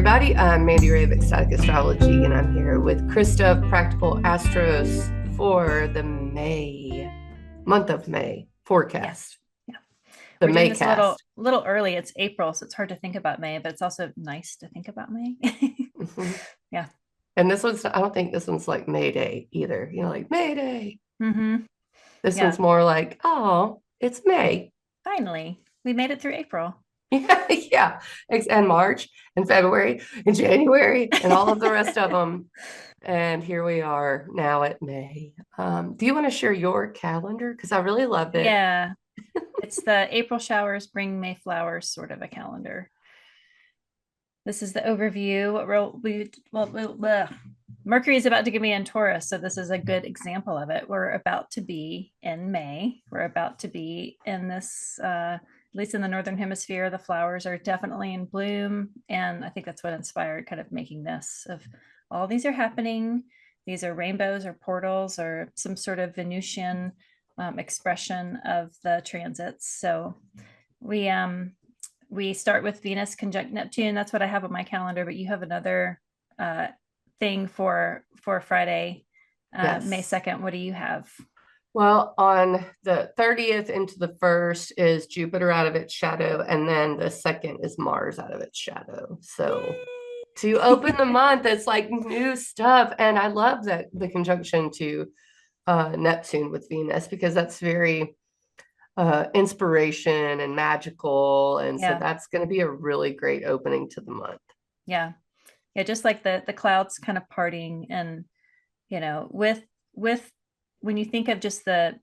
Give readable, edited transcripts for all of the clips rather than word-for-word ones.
everybody. I'm Mandi of Ecstatic Astrology, and I'm here with Christa of Practical Astros for the month of May forecast. Yeah. The We're doing this a Maycast. little early. It's April, so it's hard to think about May, but it's also nice to think about May. Mhm. Yeah. And I don't think this one's like May Day either. Like May Day. Mm-hmm. This Yeah. one's more like, oh, it's May. Finally, we made it through April. Yeah, yeah. And March and February and January and all of the rest of them. And here we are now at May. Do you want to share your calendar? Because I really love it. Yeah. It's the April showers bring May flowers sort of a calendar. This is the overview. Mercury is about to give me in Taurus, so this is a good example of it. We're about to be in May. We're about to be in this, at least in the Northern Hemisphere, the flowers are definitely in bloom. And I think that's what inspired kind of making this of all these are happening. These are rainbows or portals or some sort of Venusian expression of the transits. So we start with Venus conjunct Neptune. That's what I have on my calendar, but you have another thing for Friday, Yes. May 2nd. What do you have? Well, on the 30th into the 1st is Jupiter out of its shadow, and then the 2nd is Mars out of its shadow. So to open the month, it's like new stuff. And I love that the conjunction to Neptune with Venus, because that's very inspiration and magical. And so Yeah. that's going to be a really great opening to the month. Yeah. Yeah. Just like the clouds kind of parting and, with when you think of just the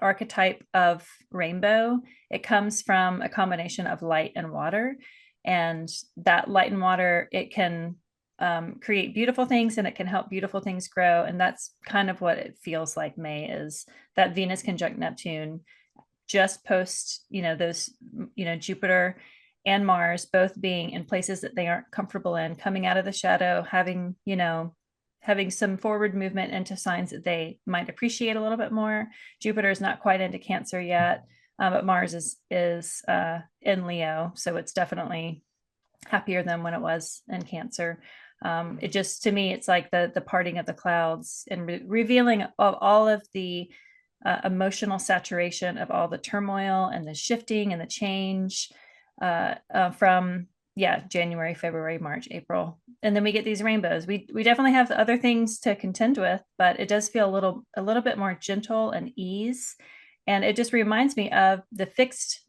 archetype of rainbow, it comes from a combination of light and water. And that light and water, it can create beautiful things and it can help beautiful things grow. And that's kind of what it feels like May is, that Venus conjunct Neptune just post, those, Jupiter and Mars both being in places that they aren't comfortable in, coming out of the shadow, having some forward movement into signs that they might appreciate a little bit more. Jupiter is not quite into Cancer yet, but Mars is in Leo, so it's definitely happier than when it was in Cancer. It just, to me, it's like the parting of the clouds and revealing of all of the emotional saturation of all the turmoil and the shifting and the change from January, February, March, April. And then we get these rainbows. We definitely have other things to contend with, but it does feel a little bit more gentle and ease. And it just reminds me of the fixed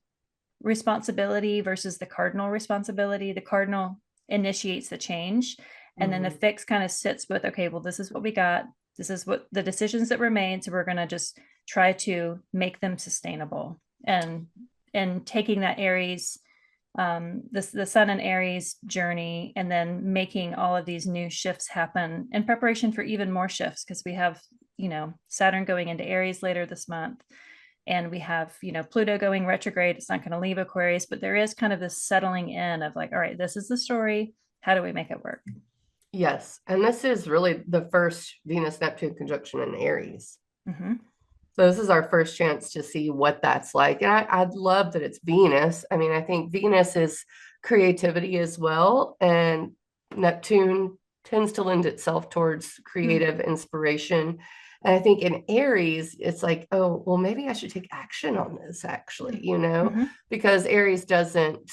responsibility versus the cardinal responsibility. The cardinal initiates the change, and then the fixed kind of sits with, okay, well, this is what we got. This is what the decisions that were made. So we're going to just try to make them sustainable. And taking that Aries, the Sun and Aries journey, and then making all of these new shifts happen in preparation for even more shifts, because we have Saturn going into Aries later this month, and we have Pluto going retrograde. It's not going to leave Aquarius, but there is kind of this settling in of like, all right, this is the story. How do we make it work? Yes. And this is really the first Venus Neptune conjunction in Aries. Mm-hmm. So this is our first chance to see what that's like. And I love that it's Venus. I mean, I think Venus is creativity as well. And Neptune tends to lend itself towards creative inspiration. And I think in Aries, it's like, oh, well, maybe I should take action on this actually, because Aries doesn't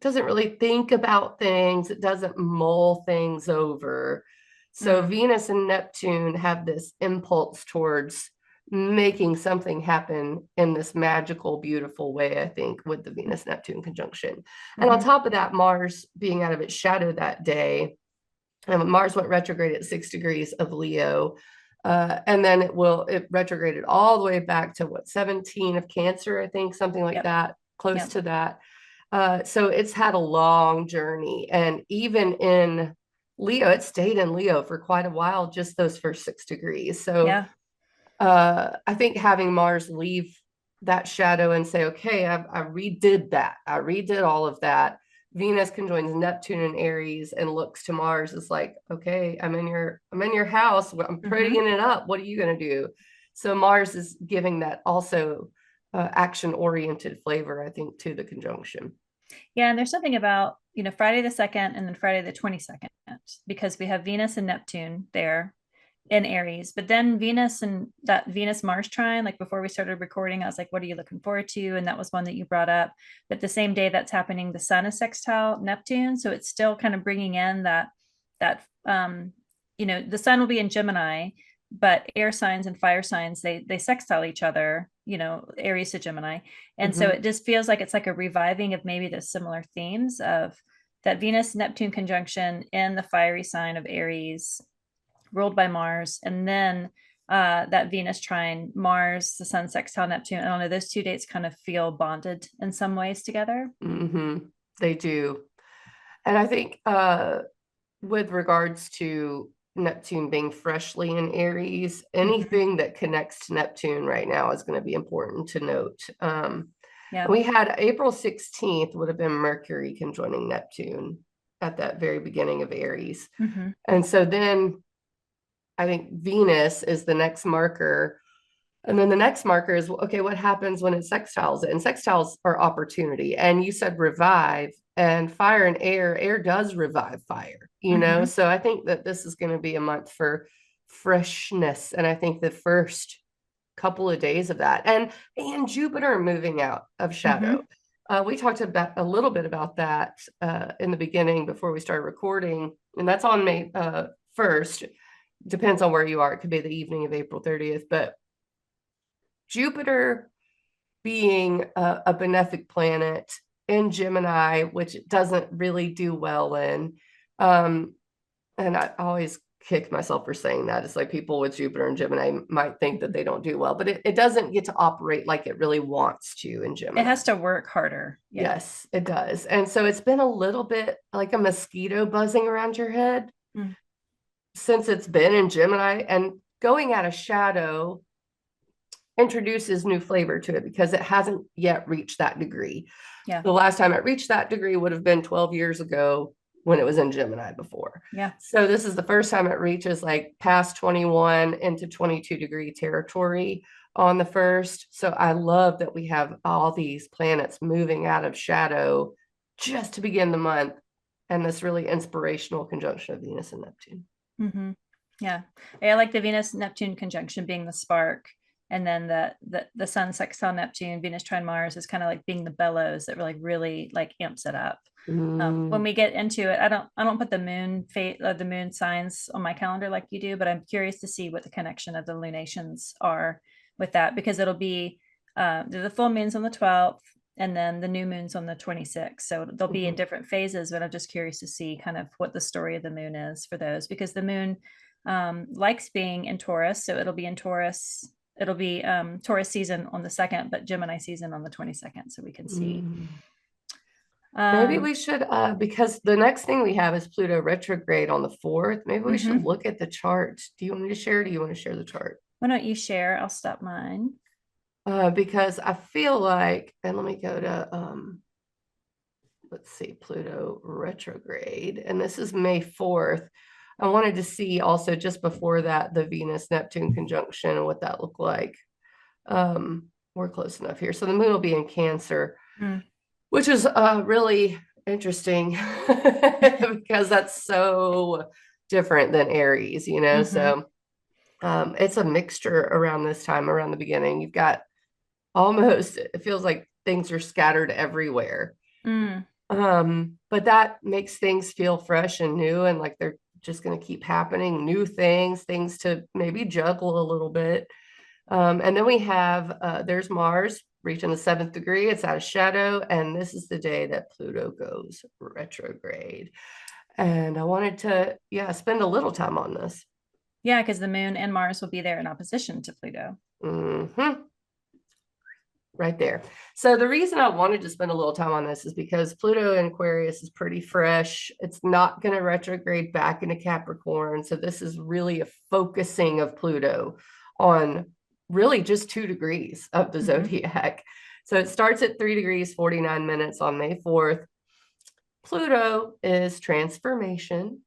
really think about things. It doesn't mull things over. So Venus and Neptune have this impulse towards making something happen in this magical, beautiful way, I think, with the Venus-Neptune conjunction. And on top of that, Mars being out of its shadow that day, Mars went retrograde at 6 degrees of Leo. And then it retrograded all the way back to 17 of Cancer, I think, something like that, close to that. So it's had a long journey. And even in Leo, it stayed in Leo for quite a while, just those first 6 degrees. So I think having Mars leave that shadow and say, okay, I redid that. I redid all of that. Venus conjoins Neptune and Aries and looks to Mars as like, okay, I'm in your house. I'm prettying it up. What are you going to do? So Mars is giving that also action-oriented flavor, I think, to the conjunction. Yeah, and there's something about, Friday the 2nd and then Friday the 22nd, because we have Venus and Neptune there in Aries. But then Venus and that Venus Mars trine, like before we started recording, I was like, what are you looking forward to? And that was one that you brought up. But the same day that's happening, the sun is sextile Neptune. So it's still kind of bringing in that, the sun will be in Gemini, but air signs and fire signs, they sextile each other, Aries to Gemini. And so Mhm. it just feels like it's like a reviving of maybe the similar themes of that Venus Neptune conjunction in the fiery sign of Aries, ruled by Mars, and then that Venus trine Mars, the Sun sextile Neptune. I don't know; those two dates kind of feel bonded in some ways together. They do. And I think with regards to Neptune being freshly in Aries, Mhm. anything that connects to Neptune right now is going to be important to note. Yeah. We had April 16th would have been Mercury conjoining Neptune at that very beginning of Aries. Hmm. And so then I think Venus is the next marker. And then the next marker is, okay, what happens when it sextiles it? And sextiles are opportunity. And you said revive, and fire and air does revive fire, Hmm. So I think that this is going to be a month for freshness. And I think the first couple of days of that, and Jupiter moving out of shadow. Hmm. We talked about a little bit about that in the beginning before we started recording, and that's on May 1st. Depends on where you are. It could be the evening of April 30th, but Jupiter being a benefic planet in Gemini, which it doesn't really do well in. Um, and I always kick myself for saying that. It's like people with Jupiter and Gemini might think that they don't do well, but it doesn't get to operate like it really wants to in It Gemini. has to work harder. Yeah. Yes, it does. And so it's been a little bit like a mosquito buzzing around your head Mm. since it's been in Gemini, and going out of shadow introduces new flavor to it because it hasn't yet reached that degree. Yeah. The last time it reached that degree would have been 12 years ago when it was in Gemini before. Yeah. So this is the first time it reaches like past 21 into 22-degree territory on the first. So I love that we have all these planets moving out of shadow just to begin the month, and this really inspirational conjunction of Venus and Neptune. Hmm. Yeah. I like the Venus Neptune conjunction being the spark. And then the Sun sextile Neptune, Venus trine Mars is kind of like being the bellows that really like amps it up. When Mm. we get into it, I don't put the moon fate the moon signs on my calendar like you do, but I'm curious to see what the connection of the lunations are with that, because it'll be the full moon's on the 12th and then the new moon's on the 26th. So they'll be in Mhm. different phases, but I'm just curious to see kind of what the story of the moon is for those, because the moon likes being in Taurus. So it'll be in Taurus. It'll be Taurus season on the 2nd, but Gemini season on the 22nd. So we can see. Mm. Maybe Um, we should, because the next thing we have is Pluto retrograde on the 4th. Maybe we should mhm. look at the chart. Do you want me to share? Or do you want to share the chart? Why don't you share? I'll stop mine. Because I feel like, and let me go to, let's see, Pluto retrograde, and this is May 4th. I wanted to see also just before that the Venus Neptune conjunction and what that looked like. We're close enough here. So the moon will be in Cancer, Mm. which is really interesting because that's so different than Aries, Hmm. So it's a mixture around this time, around the beginning. You've got almost, it feels like things are scattered everywhere. Mm. But that makes things feel fresh and new, and like they're just going to keep happening, new things to maybe juggle a little bit. And then we have, there's Mars reaching the 7th degree. It's out of shadow. And this is the day that Pluto goes retrograde. And I wanted to, yeah, spend a little time on this. Yeah, because the moon and Mars will be there in opposition to Pluto. Hmm. Right there. So the reason I wanted to spend a little time on this is because Pluto in Aquarius is pretty fresh. It's not going to retrograde back into Capricorn. So this is really a focusing of Pluto on really just 2 degrees of the Hmm. zodiac. So it starts at 3 degrees, 49 minutes on May 4th. Pluto is transformation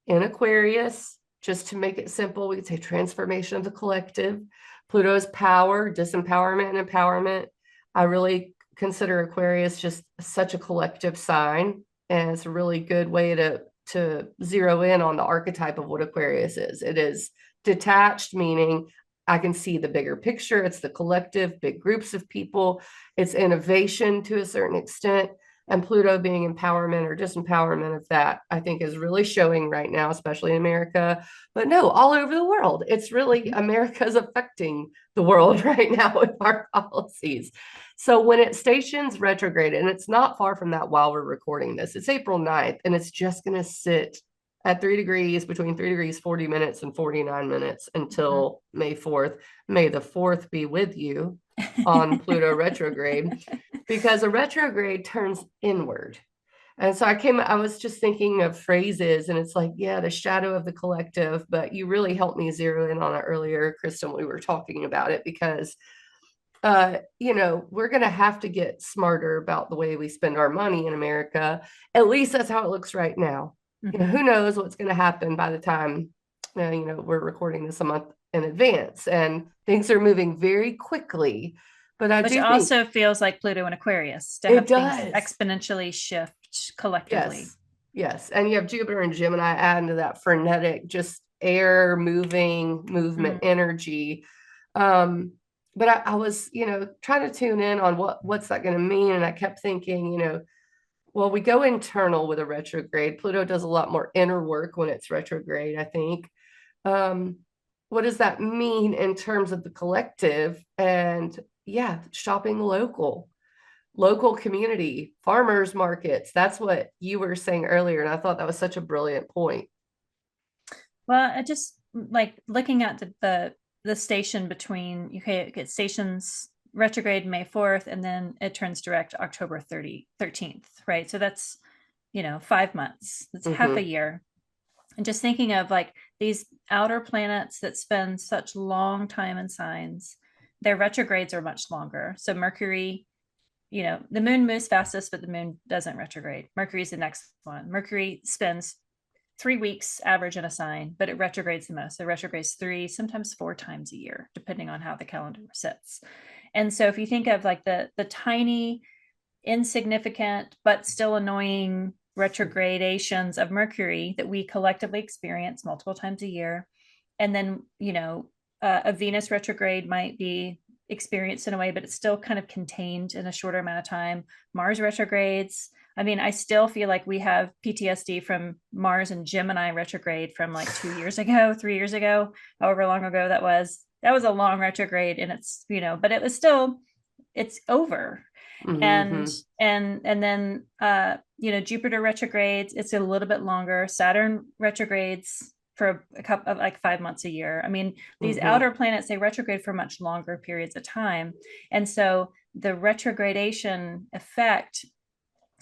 in Aquarius. Just to make it simple, we could say transformation of the collective. Pluto's power, disempowerment, and empowerment. I really consider Aquarius just such a collective sign, and it's a really good way to zero in on the archetype of what Aquarius is. It is detached, meaning I can see the bigger picture. It's the collective, big groups of people. It's innovation to a certain extent. And Pluto being empowerment or disempowerment of that, I think is really showing right now, especially in America, but no, all over the world. It's really America's affecting the world right now with our policies. So when it stations retrograde, and it's not far from that while we're recording this, it's April 9th, and it's just going to sit at 3 degrees, between 3 degrees, 40 minutes and 49 minutes until May 4th. May the 4th be with you on Pluto retrograde, because a retrograde turns inward. And so I was just thinking of phrases, and it's like, yeah, the shadow of the collective, but you really helped me zero in on it earlier, Kristen, when we were talking about it, because we're going to have to get smarter about the way we spend our money in America. At least that's how it looks right now. Who knows what's going to happen by the time, we're recording this a month in advance, and things are moving very quickly. But I Which do also think feels like Pluto and Aquarius to it have things does. exponentially shift collectively. Yes. And you have Jupiter and Gemini adding to that frenetic, just air movement energy. But I was, trying to tune in on what's that going to mean. And I kept thinking, well, we go internal with a retrograde. Pluto does a lot more inner work when it's retrograde, I think. What does that mean in terms of the collective? And yeah, shopping local community, farmers markets. That's what you were saying earlier. And I thought that was such a brilliant point. Well, I just like looking at the station between, it gets stations retrograde May 4th, and then it turns direct October 13th, right? So that's, 5 months. That's half a year. And just thinking of like these outer planets that spend such long time in signs, their retrogrades are much longer. So Mercury, the moon moves fastest, but the moon doesn't retrograde. Mercury is the next one. Mercury spends 3 weeks average in a sign, but it retrogrades the most. It retrogrades 3, sometimes 4 times a year, depending on how the calendar sits. And so if you think of like the tiny, insignificant, but still annoying retrogradations of Mercury that we collectively experience multiple times a year, and then, a Venus retrograde might be experienced in a way, but it's still kind of contained in a shorter amount of time. Mars retrogrades. I mean, I still feel like we have PTSD from Mars and Gemini retrograde from like 2 years ago, 3 years ago, however long ago that was. That was a long retrograde, and it's, but it was still, it's over. And then Jupiter retrogrades, it's a little bit longer. Saturn retrogrades for a couple of like 5 months a year. I mean, these outer planets, they retrograde for much longer periods of time. And so the retrogradation effect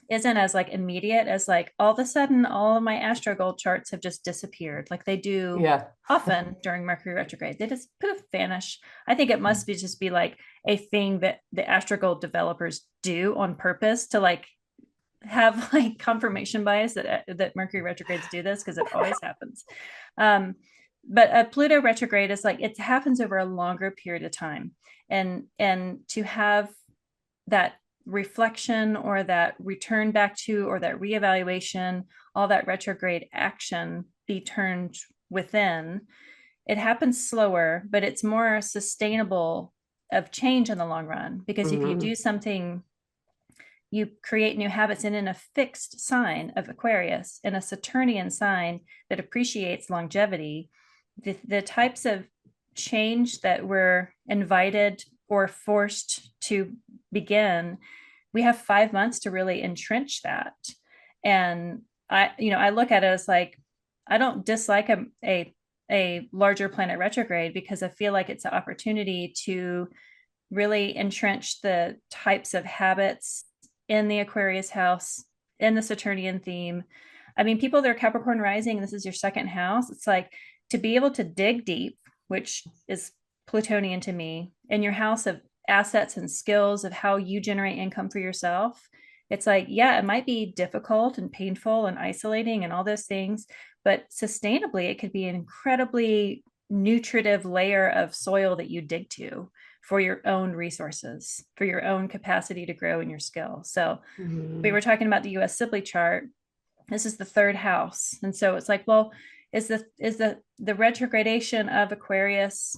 isn't as like immediate as like all of a sudden all of my astrogold charts have just disappeared like they do often during Mercury retrograde. They just poof, vanish. I think it must be like a thing that the astrogold developers do on purpose to like have like confirmation bias that Mercury retrogrades do this, because it always happens. But a Pluto retrograde is like, it happens over a longer period of time, and to have that reflection or that return back to, or that reevaluation, all that retrograde action be turned within, it happens slower, but it's more sustainable of change in the long run. Because if you do something, you create new habits, and in a fixed sign of Aquarius, in a Saturnian sign that appreciates longevity, the types of change that we're invited or forced to begin, we have 5 months to really entrench that. And I look at it as like, I don't dislike a larger planet retrograde, because I feel like it's an opportunity to really entrench the types of habits in the Aquarius house, in the Saturnian theme. I mean, people that are Capricorn rising, this is your second house. It's like to be able to dig deep, which is Plutonian to me, in your house of assets and skills of how you generate income for yourself. It's like, yeah, it might be difficult and painful and isolating and all those things, but sustainably, it could be incredibly nutritive layer of soil that you dig to for your own resources, for your own capacity to grow in your skill. So we were talking about the US Sibley chart. This is the third house. And so it's like, well, is the retrogradation of Aquarius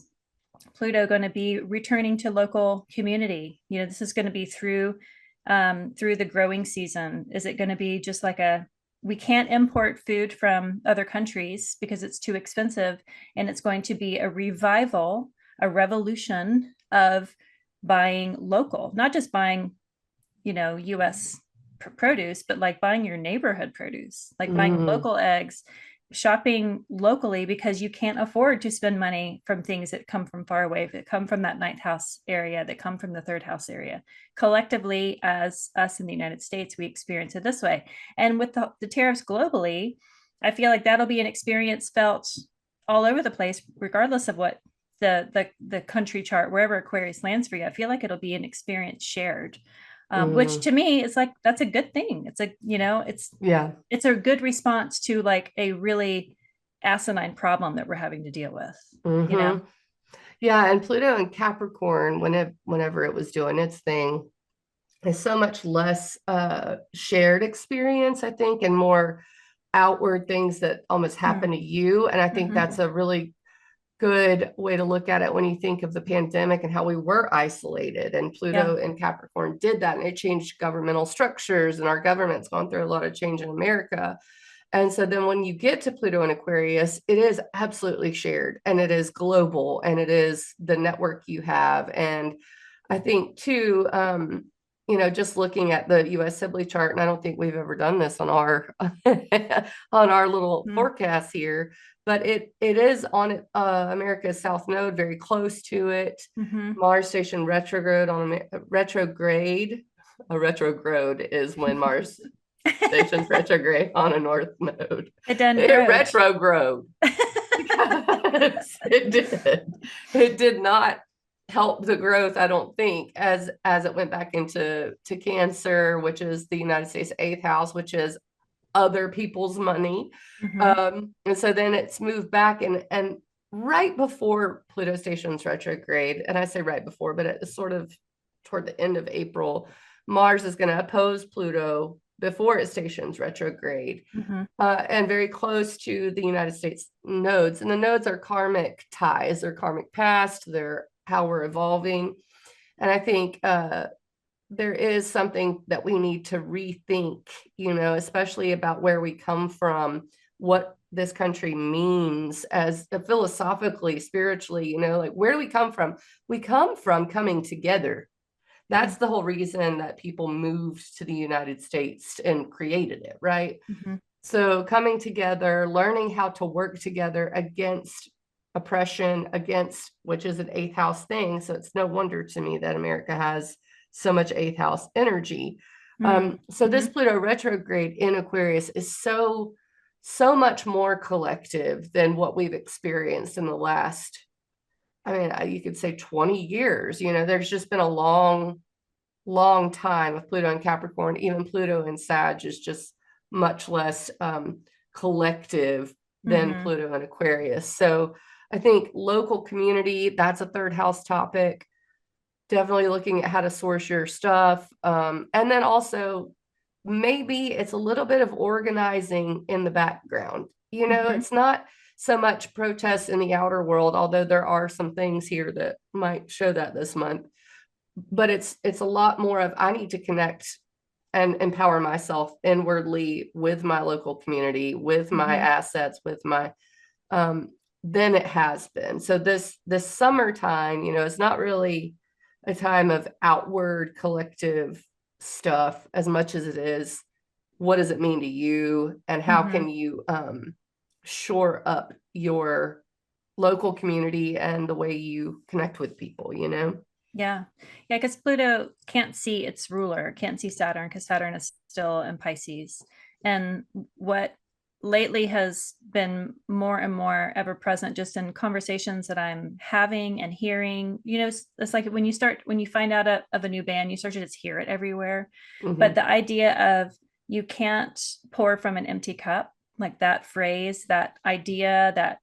Pluto going to be returning to local community? You know, this is going to be through the growing season. Is it going to be just like we can't import food from other countries because it's too expensive, and it's going to be a revival, a revolution of buying local, not just buying, US produce, but like buying your neighborhood produce, like buying local eggs, shopping locally, because you can't afford to spend money from things that come from far away, that come from that ninth house area, that come from the third house area. Collectively, as us in the United States, we experience it this way. And with the tariffs globally, I feel like that'll be an experience felt all over the place, regardless of what the country chart, wherever Aquarius lands for you. I feel like it'll be an experience shared. Which to me is like, that's a good thing. It's it's a good response to like a really asinine problem that we're having to deal with. Yeah, and Pluto and Capricorn, whenever it was doing its thing, is so much less shared experience, I think, and more outward things that almost happen to you. And I think that's a really good way to look at it when you think of the pandemic and how we were isolated, and Pluto and Capricorn did that, and it changed governmental structures, and our government's gone through a lot of change in America. And so then when you get to Pluto and Aquarius, it is absolutely shared, and it is global, and it is the network you have. And I think too, just looking at the US Sibley chart, and I don't think we've ever done this on our on our little forecast here, but it is on America's south node, very close to it. Mars station retrograde on retrograde. A retrograde is when Mars stations retrograde on a north node. It done retrograde. It did. It did not help the growth, I don't think, as it went back into Cancer, which is the United States 8th house, which is other people's money. And so then it's moved back, and right before Pluto stations retrograde, and I say right before, but it's sort of toward the end of April, Mars is going to oppose Pluto before it stations retrograde, and very close to the United States nodes. And the nodes are karmic ties, they're karmic past, they're how we're evolving. And I think there is something that we need to rethink, especially about where we come from, what this country means as philosophically, spiritually, like where do we come from? We come from coming together. That's the whole reason that people moved to the United States and created it, right? So coming together, learning how to work together against oppression, which is an 8th house thing. So it's no wonder to me that America has so much 8th house energy. So this Pluto retrograde in Aquarius is so much more collective than what we've experienced in the last, you could say 20 years. There's just been a long time of Pluto and Capricorn. Even Pluto and Sag is just much less collective than Pluto and Aquarius. So I think local community, that's a third house topic. Definitely looking at how to source your stuff. And then also maybe it's a little bit of organizing in the background. It's not so much protests in the outer world, although there are some things here that might show that this month. But it's a lot more of, I need to connect and empower myself inwardly with my local community, with my assets, with my than it has been. So this summertime, it's not really a time of outward collective stuff as much as it is, what does it mean to you, and how can you shore up your local community and the way you connect with people, Yeah, because Pluto can't see its ruler, can't see Saturn, because Saturn is still in Pisces. And what lately has been more and more ever present just in conversations that I'm having and hearing, it's like when you find out of a new band, you start to just hear it everywhere. But the idea of you can't pour from an empty cup, like that phrase, that idea, that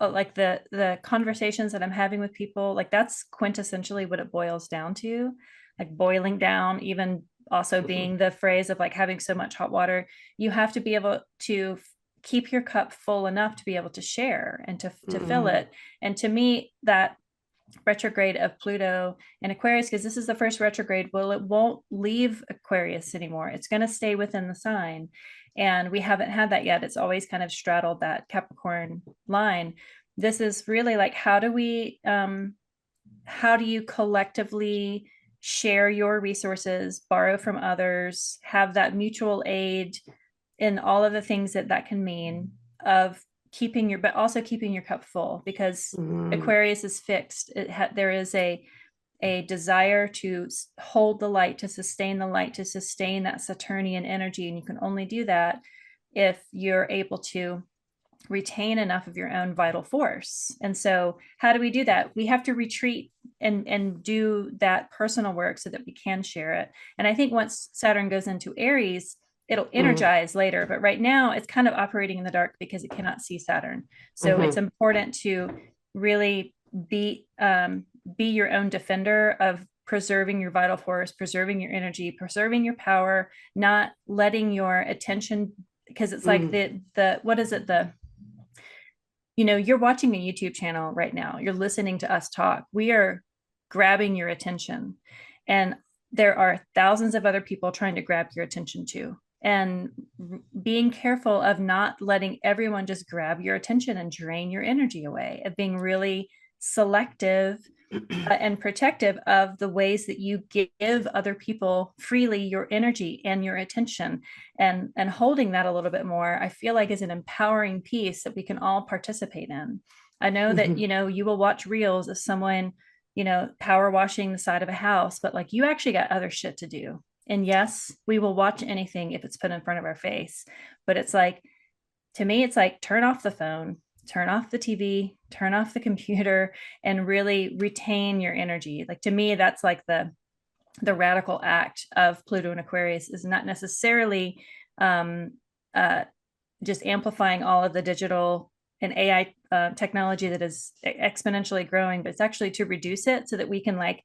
like the conversations that I'm having with people, like that's quintessentially what it boils down to, like boiling down, even also Mhm. being the phrase of like having so much hot water. You have to be able to keep your cup full enough to be able to share and to fill Mm. it. And to me, that retrograde of Pluto in Aquarius, because this is the first retrograde, well, it won't leave Aquarius anymore. It's going to stay within the sign. And we haven't had that yet. It's always kind of straddled that Capricorn line. This is really like, how do you collectively share your resources, borrow from others, have that mutual aid in all of the things that that can mean, of keeping your, but also keeping your cup full, because Mm. Aquarius is fixed. There is a desire to hold the light, to sustain the light, to sustain that Saturnian energy. And you can only do that if you're able to retain enough of your own vital force. And so how do we do that? We have to retreat and do that personal work so that we can share it. And I think once Saturn goes into Aries, it'll Mm. energize later, but right now it's kind of operating in the dark because it cannot see Saturn. So it's Mhm. important to really be your own defender of preserving your vital force, preserving your energy, preserving your power, not letting your attention, because it's like Mm. the what is it, the you're watching a YouTube channel right now, you're listening to us talk, we are grabbing your attention, and there are thousands of other people trying to grab your attention too. And being careful of not letting everyone just grab your attention and drain your energy away, of being really selective and protective of the ways that you give other people freely your energy and your attention, and holding that a little bit more, I feel like, is an empowering piece that we can all participate in. I know that Mhm. you will watch reels of someone power washing the side of a house, but like, you actually got other shit to do. And yes, we will watch anything if it's put in front of our face, but it's like, to me, it's like, turn off the phone, turn off the TV, turn off the computer, and really retain your energy. Like, to me, that's like the radical act of Pluto and Aquarius, is not necessarily um, uh, just amplifying all of the digital and AI technology that is exponentially growing, but it's actually to reduce it so that we can like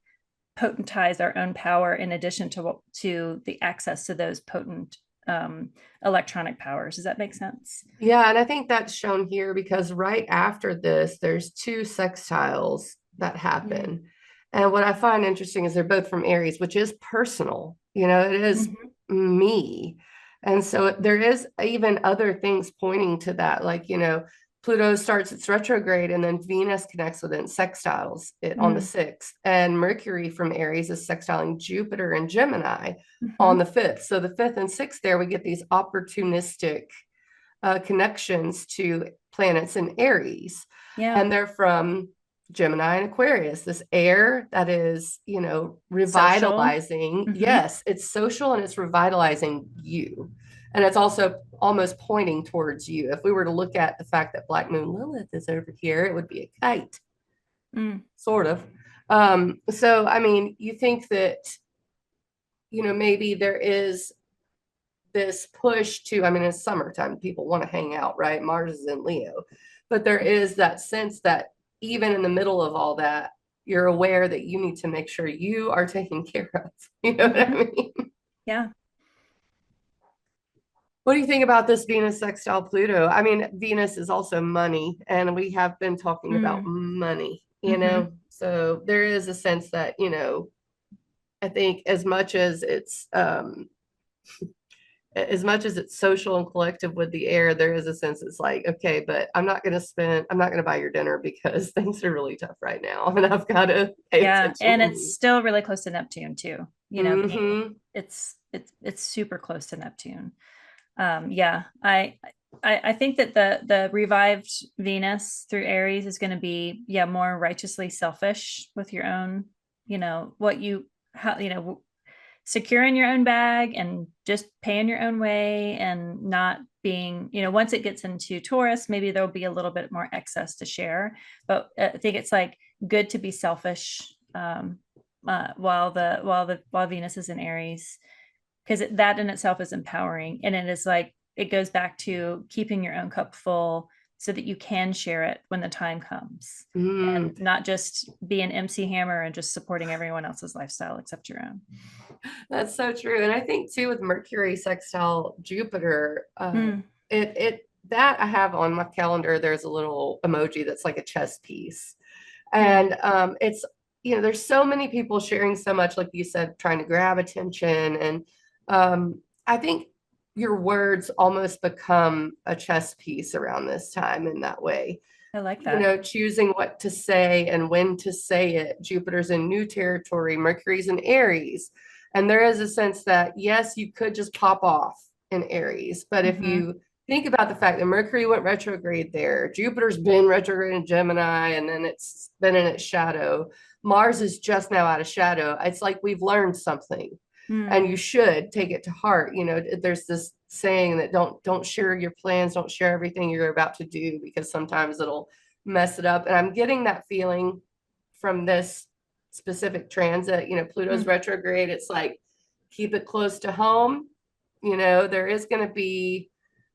potentize our own power, in addition to the access to those potent electronic powers. Does that make sense? Yeah, and I think that's shown here because right after this, there's two sextiles that Mm-hmm. happen. And what I find interesting is they're both from Aries, which is personal. It is me. And so there is even other things pointing to that. Like, Pluto starts its retrograde and then Venus connects with it and sextiles it on the Mm-hmm. 6th. And Mercury from Aries is sextiling Jupiter and Gemini on Mm-hmm. the 5th. So the 5th and 6th there, we get these opportunistic connections to planets in Aries, Yeah. and they're from Gemini and Aquarius, this air that is, Social. revitalizing. Mm-hmm. Yes, it's social and it's revitalizing you. And it's also almost pointing towards you. If we were to look at the fact that Black Moon Lilith is over here, it would be a kite, Mm. sort of. So, I mean, you think that, maybe there is this push to, I mean, it's summertime, people want to hang out, right? Mars is in Leo, but there is that sense that even in the middle of all that, you're aware that you need to make sure you are taken care of. You know what I Mm-hmm. mean? Yeah. What do you think about this Venus sextile Pluto? I mean, Venus is also money, and we have been talking about Mm. money, Mm-hmm. So there is a sense that, I think as much as it's social and collective with the air, there is a sense it's like, okay, but I'm not going to buy your dinner because things are really tough right now. And I've got to pay Yeah. attention And to it's me. still really close to Neptune too. Being Mm-hmm. it's super close to Neptune. Yeah, I think that the revived Venus through Aries is going to be, yeah, more righteously selfish with your own, what you, how, securing your own bag and just paying your own way, and not being, once it gets into Taurus, maybe there'll be a little bit more excess to share. But I think it's like good to be selfish while Venus is in Aries, because that in itself is empowering, and it is like, it goes back to keeping your own cup full, so that you can share it when the time comes, Mm, and not just be an MC Hammer and just supporting everyone else's lifestyle except your own. that's so true. And I think too with Mercury sextile Jupiter, Mm, it that I have on my calendar, there's a little emoji that's like a chess piece. mm, And it's, there's so many people sharing so much, like you said, trying to grab attention. And I think your words almost become a chess piece around this time in that way. I like that. Choosing what to say and when to say it. Jupiter's in new territory, Mercury's in Aries. And there is a sense that, yes, you could just pop off in Aries. But if Hmm. you think about the fact that Mercury went retrograde there, Jupiter's been retrograde in Gemini, and then it's been in its shadow. Mars is just now out of shadow. It's like we've learned something, Mm, and you should take it to heart. There's this saying that don't share your plans, don't share everything you're about to do, because sometimes it'll mess it up. And I'm getting that feeling from this specific transit. Pluto's mm, retrograde. It's like, keep it close to home. There is going to be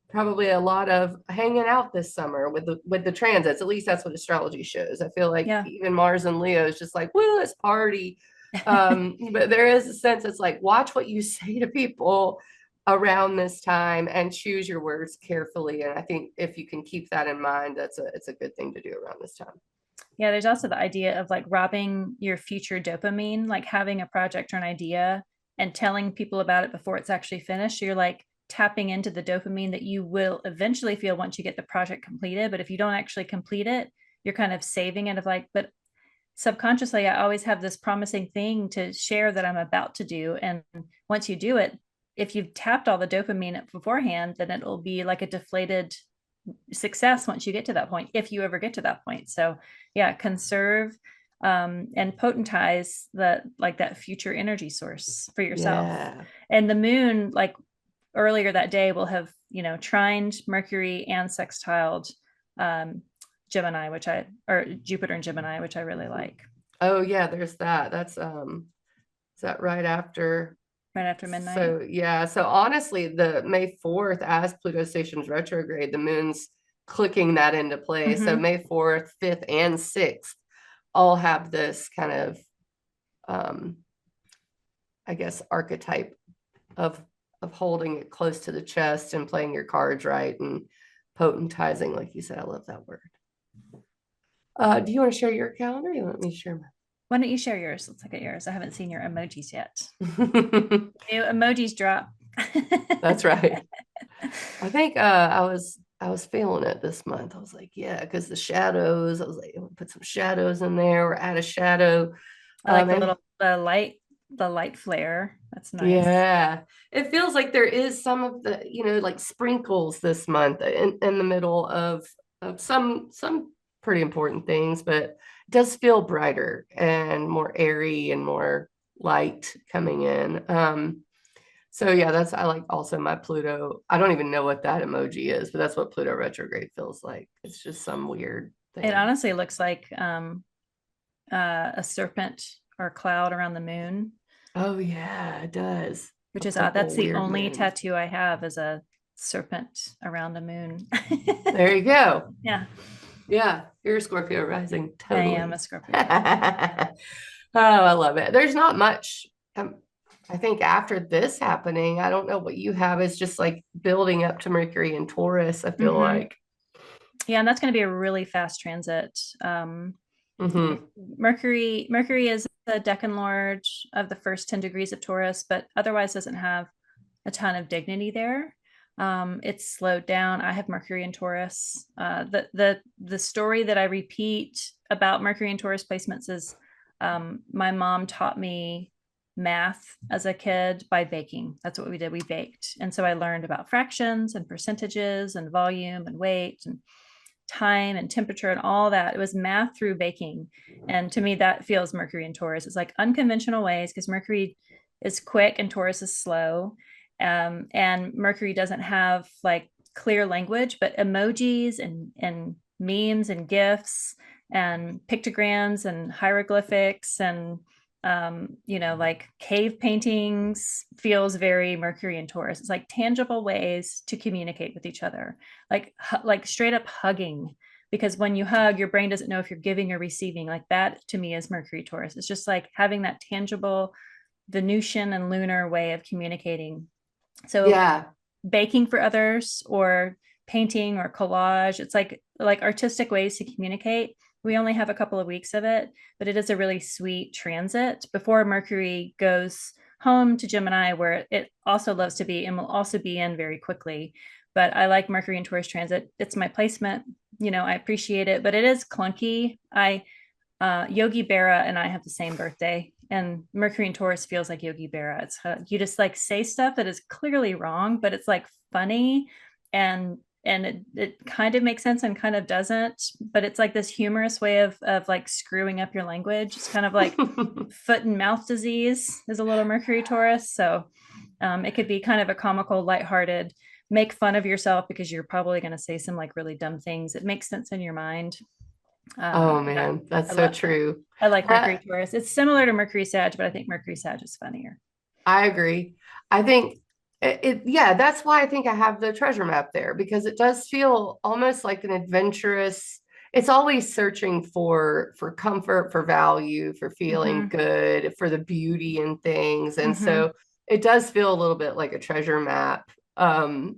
probably a lot of hanging out this summer with the transits. At least that's what astrology shows. I feel like yeah. even Mars and Leo is just like, woo, let's party. But there is a sense, it's like, watch what you say to people around this time and choose your words carefully. And I think if you can keep that in mind, it's a good thing to do around this time. Yeah, there's also the idea of like robbing your future dopamine, like having a project or an idea and telling people about it before it's actually finished. So you're like tapping into the dopamine that you will eventually feel once you get the project completed. But if you don't actually complete it, you're kind of saving it of like, but subconsciously, I always have this promising thing to share that I'm about to do. And once you do it, if you've tapped all the dopamine beforehand, then it'll be like a deflated success once you get to that point, if you ever get to that point. So yeah, conserve and potentize that future energy source for yourself. Yeah. And the moon, like earlier that day, will have, trined Mercury and sextiled um, Gemini, or Jupiter and Gemini, which I really like. Oh yeah, there's that. Is that right after? Right after midnight. So yeah, so honestly, the May 4th, as Pluto stations retrograde, the moon's clicking that into play. So Mm-hmm. May 4th, 5th, and 6th all have this kind of um, I guess, archetype of holding it close to the chest and playing your cards right and potentizing, like you said. I love that word. Do you want to share your calendar? You want me to share Why don't you share yours? Let's look at yours. I haven't seen your emojis yet. mine? New emojis drop. That's right. I think I was feeling it this month. I was like, yeah, because the shadows. I was like, put some shadows in there. We're out of shadow. I like the And little the light flare. That's nice. yeah, it feels like there is some of the, like sprinkles this month in the middle of some pretty important things, but it does feel brighter and more airy and more light coming in. So yeah, I like also my Pluto. I don't even know what that emoji is, but that's what Pluto retrograde feels like. It's just some weird It thing. honestly looks like a serpent or a cloud around the moon, Oh yeah, it does. which A is odd. That's purple the weird only moon. tattoo I have is a serpent around a moon. There you go. Yeah, Yeah, you're a Scorpio rising, I am a totally. Scorpio rising. Oh, I love it. There's not much. I think after this happening, I don't know what you have. Is just like building up to Mercury and Taurus. I feel Mm-hmm. like. Yeah, and that's going to be a really fast transit. Hmm. Mercury is the decan lord of the first 10 degrees of Taurus, but otherwise doesn't have a ton of dignity there. It's slowed down. I have Mercury in Taurus. The story that I repeat about Mercury and Taurus placements is my mom taught me math as a kid by baking. That's what we did. We baked. And so I learned about fractions and percentages and volume and weight and time and temperature and all that. It was math through baking. And to me, that feels Mercury and Taurus. It's like unconventional ways because Mercury is quick and Taurus is slow. And Mercury doesn't have like clear language, but emojis and memes and GIFs and pictograms and hieroglyphics and like cave paintings feels very Mercury and Taurus. It's like tangible ways to communicate with each other, like straight up hugging. Because when you hug, your brain doesn't know if you're giving or receiving. Like that to me is Mercury Taurus. It's just like having that tangible Venusian and lunar way of communicating. So Yeah. baking for others or painting or collage, it's like artistic ways to communicate. We only have a couple of weeks of it, but it is a really sweet transit before Mercury goes home to Gemini, where it also loves to be and will also be in very quickly. But I like Mercury and Taurus transit. It's my placement. I appreciate it, but it is clunky. Yogi Berra and I have the same birthday, and Mercury and Taurus feels like Yogi Berra. It's you just like say stuff that is clearly wrong, but it's like funny, and it kind of makes sense and kind of doesn't. But it's like this humorous way of like screwing up your language. It's kind of like foot and mouth disease is a little Mercury Taurus, so it could be kind of a comical, lighthearted. Make fun of yourself because you're probably going to say some like really dumb things. It makes sense in your mind. Oh But man, that's I so love true. I like Mercury That Taurus. It's similar to Mercury Sag, but I think Mercury Sag is funnier. I agree. I think yeah, that's why I think I have the treasure map there because it does feel almost like an adventurous. It's always searching for comfort, for value, for feeling Mm-hmm. good, for the beauty in things. And Mm-hmm. so it does feel a little bit like a treasure map.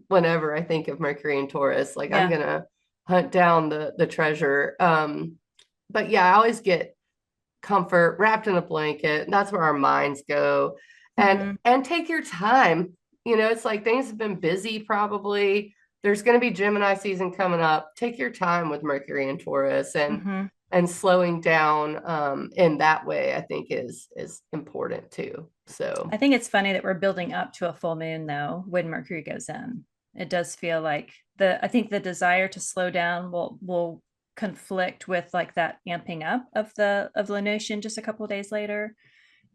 Whenever I think of Mercury and Taurus, like I'm Yeah. gonna hunt down the treasure. But yeah, I always get comfort wrapped in a blanket. That's where our minds go. Mm-hmm. And take your time. It's like things have been busy probably. There's going to be Gemini season coming up. Take your time with Mercury and Taurus Mm-hmm. and slowing down in that way, I think is important too. I So think it's funny that we're building up to a full moon though when Mercury goes in. It does feel like I think the desire to slow down will conflict with like that amping up of the notion just a couple of days later.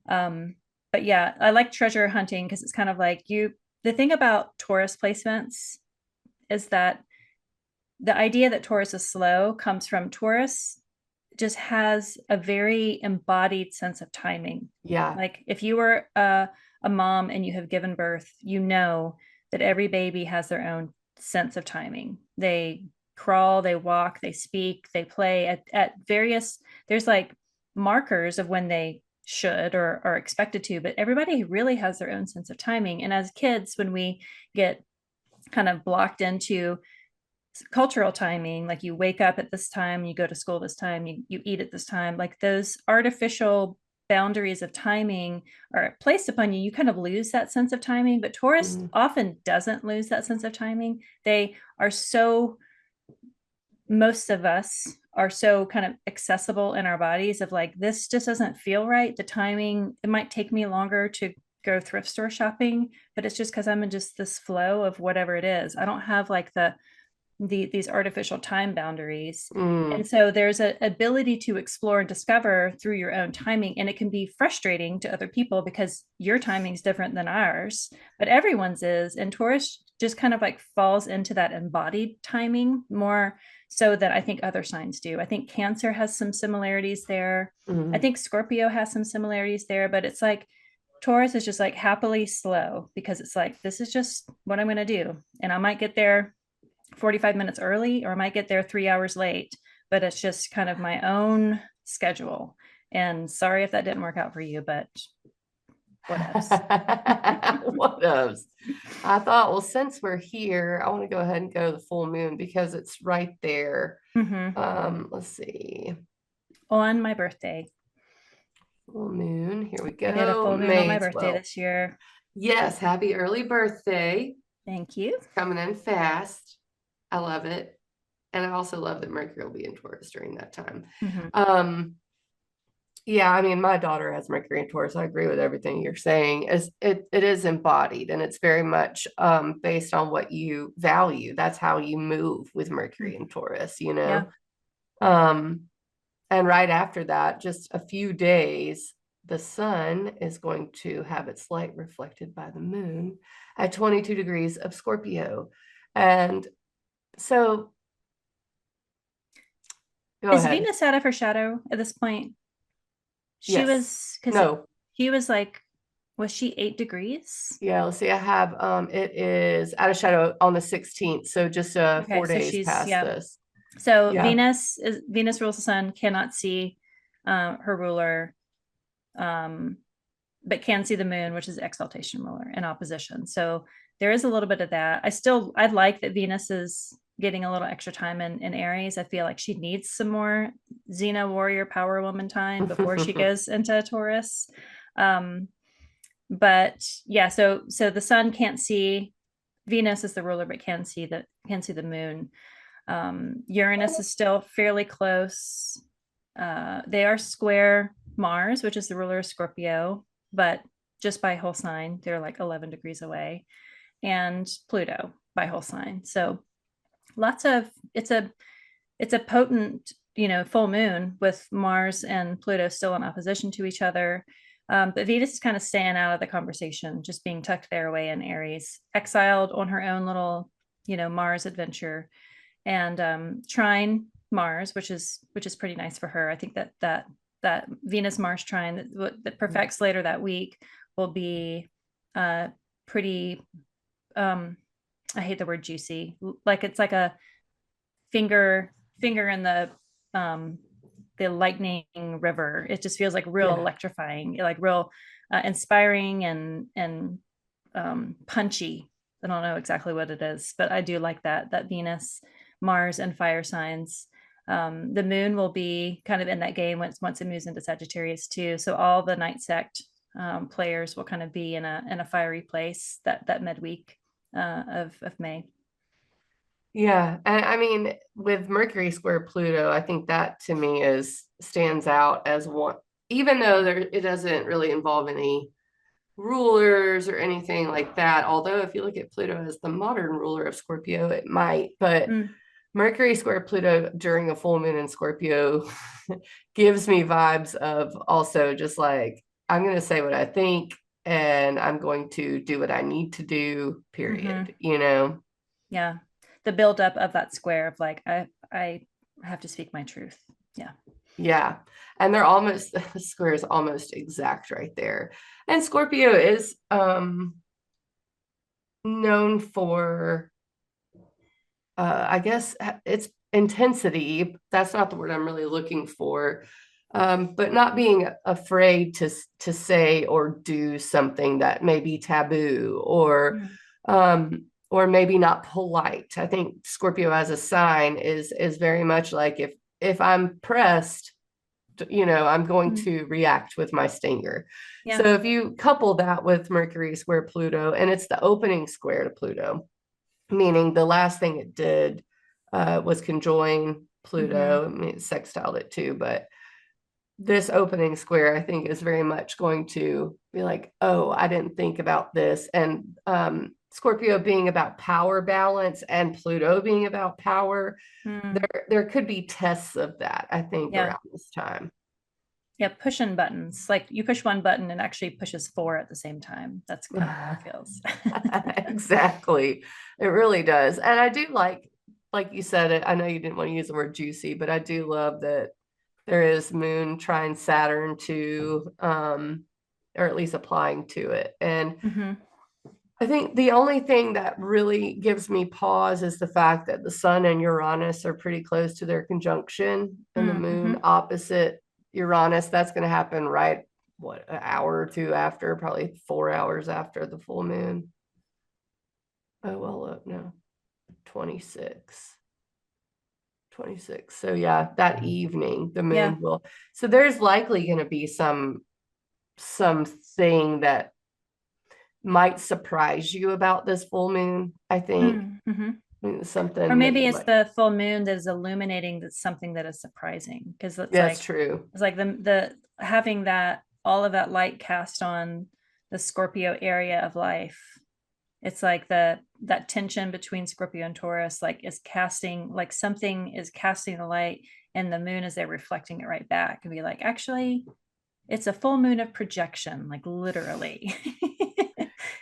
Um, but yeah, I like treasure hunting because it's kind of like the thing about Taurus placements is that the idea that Taurus is slow comes from Taurus just has a very embodied sense of timing. yeah. Like if you were a mom and you have given birth, you know that every baby has their own sense of timing. They crawl, they walk, they speak, they play at various, there's like markers of when they should or are expected to, but everybody really has their own sense of timing. And as kids, when we get kind of blocked into cultural timing, like you wake up at this time, you go to school this time, you eat at this time, like those artificial boundaries of timing are placed upon you, you kind of lose that sense of timing. But Taurus Mm, often doesn't lose that sense of timing. They are so, most of us are so kind of accessible in our bodies of like, this just doesn't feel right. The timing, it might take me longer to go thrift store shopping, but it's just because I'm in just this flow of whatever it is. I don't have like these artificial time boundaries. And mm, so there's an ability to explore and discover through your own timing. And it can be frustrating to other people because your timing is different than ours, but everyone's is. And Taurus just kind of like falls into that embodied timing more so than I think other signs do. I think Cancer has some similarities there. I mm. think Scorpio has some similarities there, but it's like Taurus is just like happily slow because it's like, this is just what I'm going to do. And I might get there 45 minutes early or I might get there 3 hours late, but it's just kind of my own schedule. And sorry if that didn't work out for you, but what else? What else? I thought, well, since we're here, I want to go ahead and go to the full moon because it's right there. Mm-hmm. Let's see. On my birthday. Full moon. Here we I get a go. full moon on my May birthday 12th. this year. Yes, happy early birthday. Thank you. It's coming in fast. I love it. And I also love that Mercury will be in Taurus during that time. Mm-hmm. Um, yeah, I mean, my daughter has Mercury in Taurus. I agree with everything you're saying. It is embodied and it's very much based on what you value. That's how you move with Mercury in Taurus, you Yeah. know. Um, and right after that, just a few days, the sun is going to have its light reflected by the moon at 22 degrees of Scorpio. And so go Is ahead. Venus out of her shadow at this point? She Yes. was, because No. he was like, was she 8 degrees? Yeah, let's see. I have it is out of shadow on the 16th, so just Okay, 4 days past yeah. this. So Yeah. Venus rules the sun, cannot see her ruler, but can see the moon, which is exaltation ruler in opposition. So there is a little bit of that. I like that Venus is getting a little extra time in Aries. I feel like she needs some more Xena warrior power woman time before she goes into Taurus. Um, but yeah, so the sun can't see, Venus is the ruler, but can see the moon. Uranus is still fairly close. They are square Mars, which is the ruler of Scorpio, but just by whole sign, they're like 11 degrees away, and Pluto by whole sign. So lots of it's a potent, full moon with Mars and Pluto still in opposition to each other. But Venus is kind of staying out of the conversation, just being tucked there away in Aries, exiled on her own little, Mars adventure, and trine Mars, which is pretty nice for her. I think that Venus Mars trine that perfects later that week will be pretty. I hate the word juicy. Like it's like a finger in the lightning river. It just feels like real Yeah. electrifying, like real inspiring and punchy. I don't know exactly what it is, but I do like that Venus, Mars, and fire signs. The moon will be kind of in that game once it moves into Sagittarius too. So all the night sect players will kind of be in a fiery place that midweek of May. Yeah. And I mean, with Mercury square Pluto, I think that to me is stands out as one, even though it doesn't really involve any rulers or anything like that. Although if you look at Pluto as the modern ruler of Scorpio, it might, but Mm, Mercury square Pluto during a full moon in Scorpio gives me vibes of also just like, I'm going to say what I think and I'm going to do what I need to do, mhm. period, you know? Yeah, the buildup of that square of like I have to speak my truth. Yeah. Yeah. And they're almost, the square is almost exact right there. And Scorpio is known for I guess it's intensity. That's not the word I'm really looking for. But not being afraid to say or do something that may be taboo Mm, or maybe not polite. I think Scorpio as a sign is very much like if I'm pressed, I'm going mm, to react with my stinger. So yeah. if you couple that with Mercury square Pluto, and it's the opening square to Pluto, meaning the last thing it did was conjoin Mm-hmm. Pluto. I mean, it sextiled it too, but this opening square, I think, is very much going to be like, oh, I didn't think about this. And Scorpio being about power balance and Pluto being about power, Mm, there could be tests of that, I think, yeah. around this time. Yeah. Pushing buttons. Like you push one button and actually pushes four at the same time. That's kind of how it feels. Exactly. It really does. And I do like you said it, I know you didn't want to use the word juicy, but I do love that there is Moon trine Saturn too, or at least applying to it. And Hmm. I think the only thing that really gives me pause is the fact that the Sun and Uranus are pretty close to their conjunction, and the Moon Mm-hmm. opposite Uranus. That's going to happen right, what, an hour or two after, probably 4 hours after the full moon. Oh, well, look, no, 26. 26. So yeah, that evening the Yeah. moon will. So there's likely going to be something that might surprise you about this full moon, I think. Mm-hmm. Or Something that maybe you it's might. the full moon that is illuminating that's something that is surprising because That's true. it's like the having that all of that light cast on the Scorpio area of life. It's like that tension between Scorpio and Taurus like is casting, like something is casting the light and the moon is there reflecting it right back and be like, actually, it's a full moon of projection, like literally.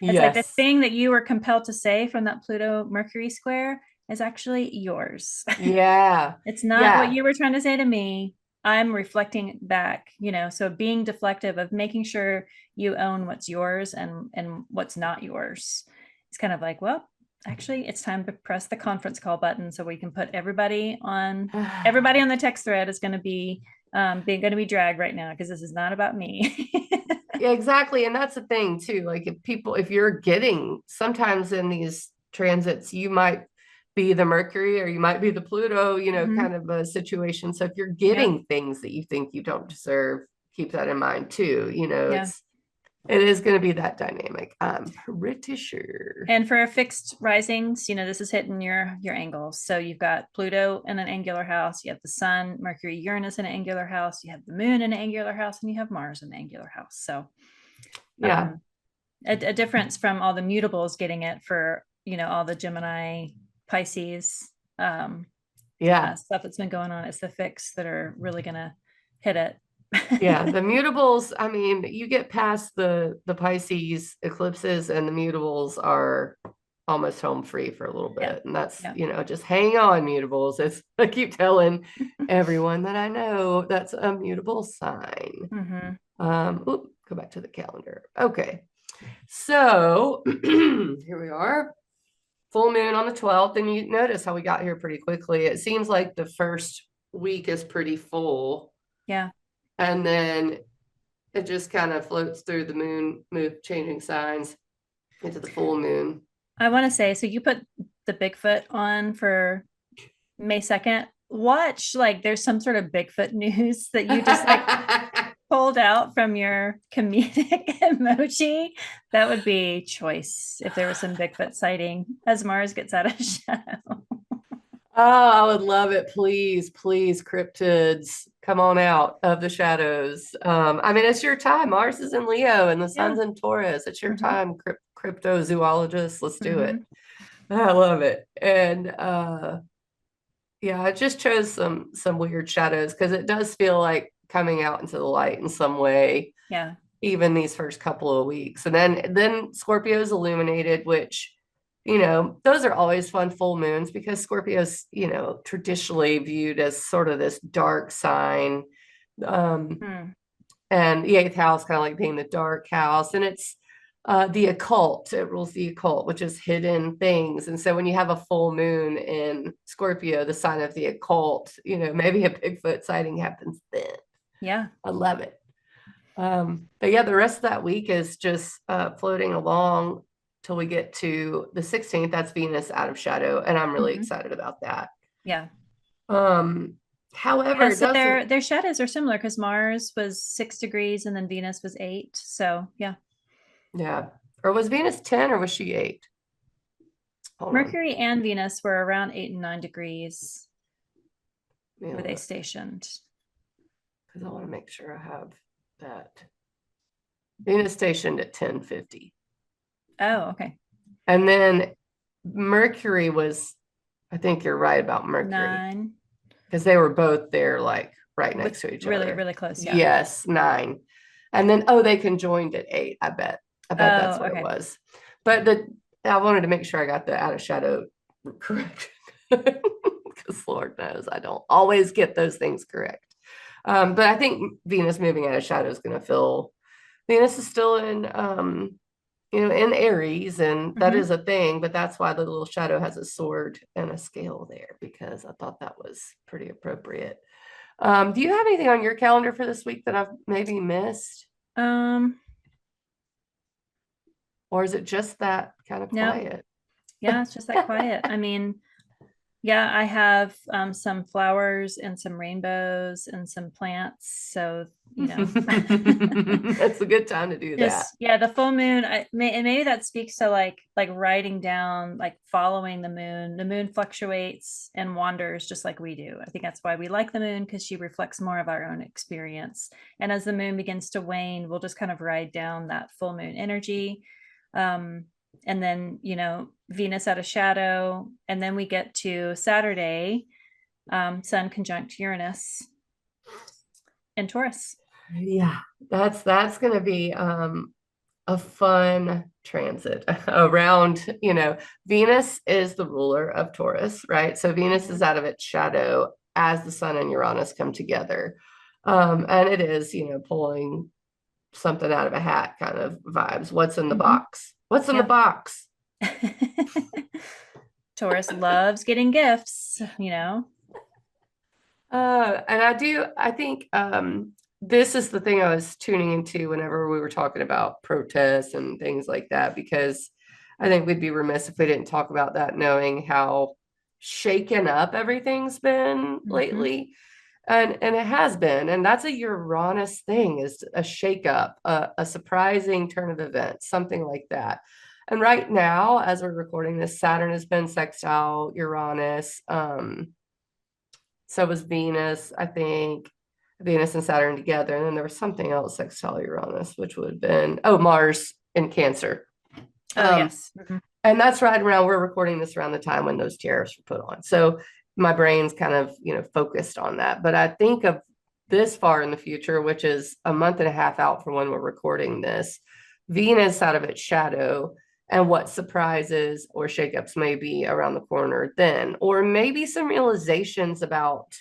It's like the Yes. thing that you were compelled to say from that Pluto Mercury square is actually yours. Yeah. It's not what Yeah. you were trying to say to me. I'm reflecting back, so being deflective of making sure you own what's yours and what's not yours. It's kind of like, well, actually it's time to press the conference call button so we can put everybody on the text thread is going to be dragged right now because this is not about me. Yeah, exactly. And that's the thing too. Like if you're getting sometimes in these transits, you might be the Mercury or you might be the Pluto, kind of a situation. So if you're getting things that you think you don't deserve, keep that in mind too. It is going to be that dynamic. I'm pretty sure. And for fixed risings, this is hitting your angles. So you've got Pluto in an angular house, you have the Sun, Mercury, Uranus in an angular house, you have the Moon in an angular house, and you have Mars in an angular house. So yeah, a difference from all the mutables getting it for all the Gemini, Pisces, stuff that's been going on. It's the fix that are really gonna hit it. Yeah, the mutables, I mean, you get past the Pisces eclipses and the mutables are almost home free for a little bit. And that's, just hang on, mutables. As I keep telling everyone that I know, that's a mutable sign. Go back to the calendar. Okay. So here we are. Full moon on the 12th. And you notice how we got here pretty quickly. It seems like the first week is pretty full. Yeah. And then it just kind of floats through the moon changing signs into the full moon. I want to say, so you put the Bigfoot on for May 2nd. Watch, like there's some sort of Bigfoot news that you just like pulled out from your comedic emoji. That would be choice if there was some Bigfoot sighting as Mars gets out of shadow. Oh, I would love it. Please, please, cryptids, come on out of the shadows. I mean, it's your time. Mars is in Leo and the sun's in Taurus. It's your time, cryptozoologists. Let's do it. I love it. And I just chose some weird shadows because it does feel like coming out into the light in some way. Yeah. Even these first couple of weeks. And then Scorpio's illuminated, which those are always fun full moons because Scorpio's, traditionally viewed as sort of this dark sign. And the eighth house kind of like being the dark house. And it's the occult. It rules the occult, which is hidden things. And so when you have a full moon in Scorpio, the sign of the occult, maybe a Bigfoot sighting happens then. Yeah. I love it. But yeah, the rest of that week is just floating along till we get to the 16th. That's Venus out of shadow, and I'm really excited about that. Yeah. However, so their shadows are similar because Mars was 6 degrees and then Venus was 8. So yeah. Or was Venus 10 or was she 8? Mercury and Venus were around 8 and 9 degrees. Were they stationed? Because I want to make sure I have that. Venus stationed at 1050. Oh, okay. And then Mercury was, I think you're right about Mercury. 9. Because they were both there, like right next to each other. Really, really close. Yeah. Yes, 9. And then, they conjoined at 8, I bet. That's what it was. But I wanted to make sure I got the out of shadow correct. Because Lord knows I don't always get those things correct. But I think Venus moving out of shadow is going to feel, Venus is still in, in Aries, and that is a thing, but that's why the little shadow has a sword and a scale there, because I thought that was pretty appropriate. Do you have anything on your calendar for this week that I've maybe missed? Or is it just that kind of quiet? Yeah, it's just that quiet. I mean, yeah, I have some flowers and some rainbows and some plants. So, that's a good time to do that. Yeah, the full moon, and maybe that speaks to like writing down, like following the moon. The moon fluctuates and wanders just like we do. I think that's why we like the moon, because she reflects more of our own experience. And as the moon begins to wane, we'll just kind of ride down that full moon energy. And then, Venus out of shadow. And then we get to Saturday, Sun conjunct Uranus in Taurus. Yeah, that's going to be a fun transit around, Venus is the ruler of Taurus, right? So Venus is out of its shadow as the Sun and Uranus come together. And it is, pulling something out of a hat kind of vibes. What's in the Mhm. box? What's in the Yeah. box? Taurus loves getting gifts, you know. And I think this is the thing I was tuning into whenever we were talking about protests and things like that, because I think we'd be remiss if we didn't talk about that, knowing how shaken up everything's been Mhm. lately. And it has been, and that's a Uranus thing, is a shakeup, a surprising turn of events, something like that. And right now, as we're recording this, Saturn has been sextile Uranus. So was Venus, I think, Venus and Saturn together. And then there was something else sextile Uranus, which would have been, oh, Mars in Cancer. Oh, Um, yes. Mhm. and that's right around, we're recording this around the time when those tariffs were put on. So my brain's kind of, focused on that. But I think of this far in the future, which is a month and a half out from when we're recording this, Venus out of its shadow, and what surprises or shakeups may be around the corner then, or maybe some realizations about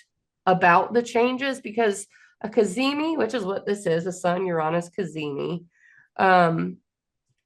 the changes, because a cazimi, which is what this is, a Sun Uranus cazimi, um,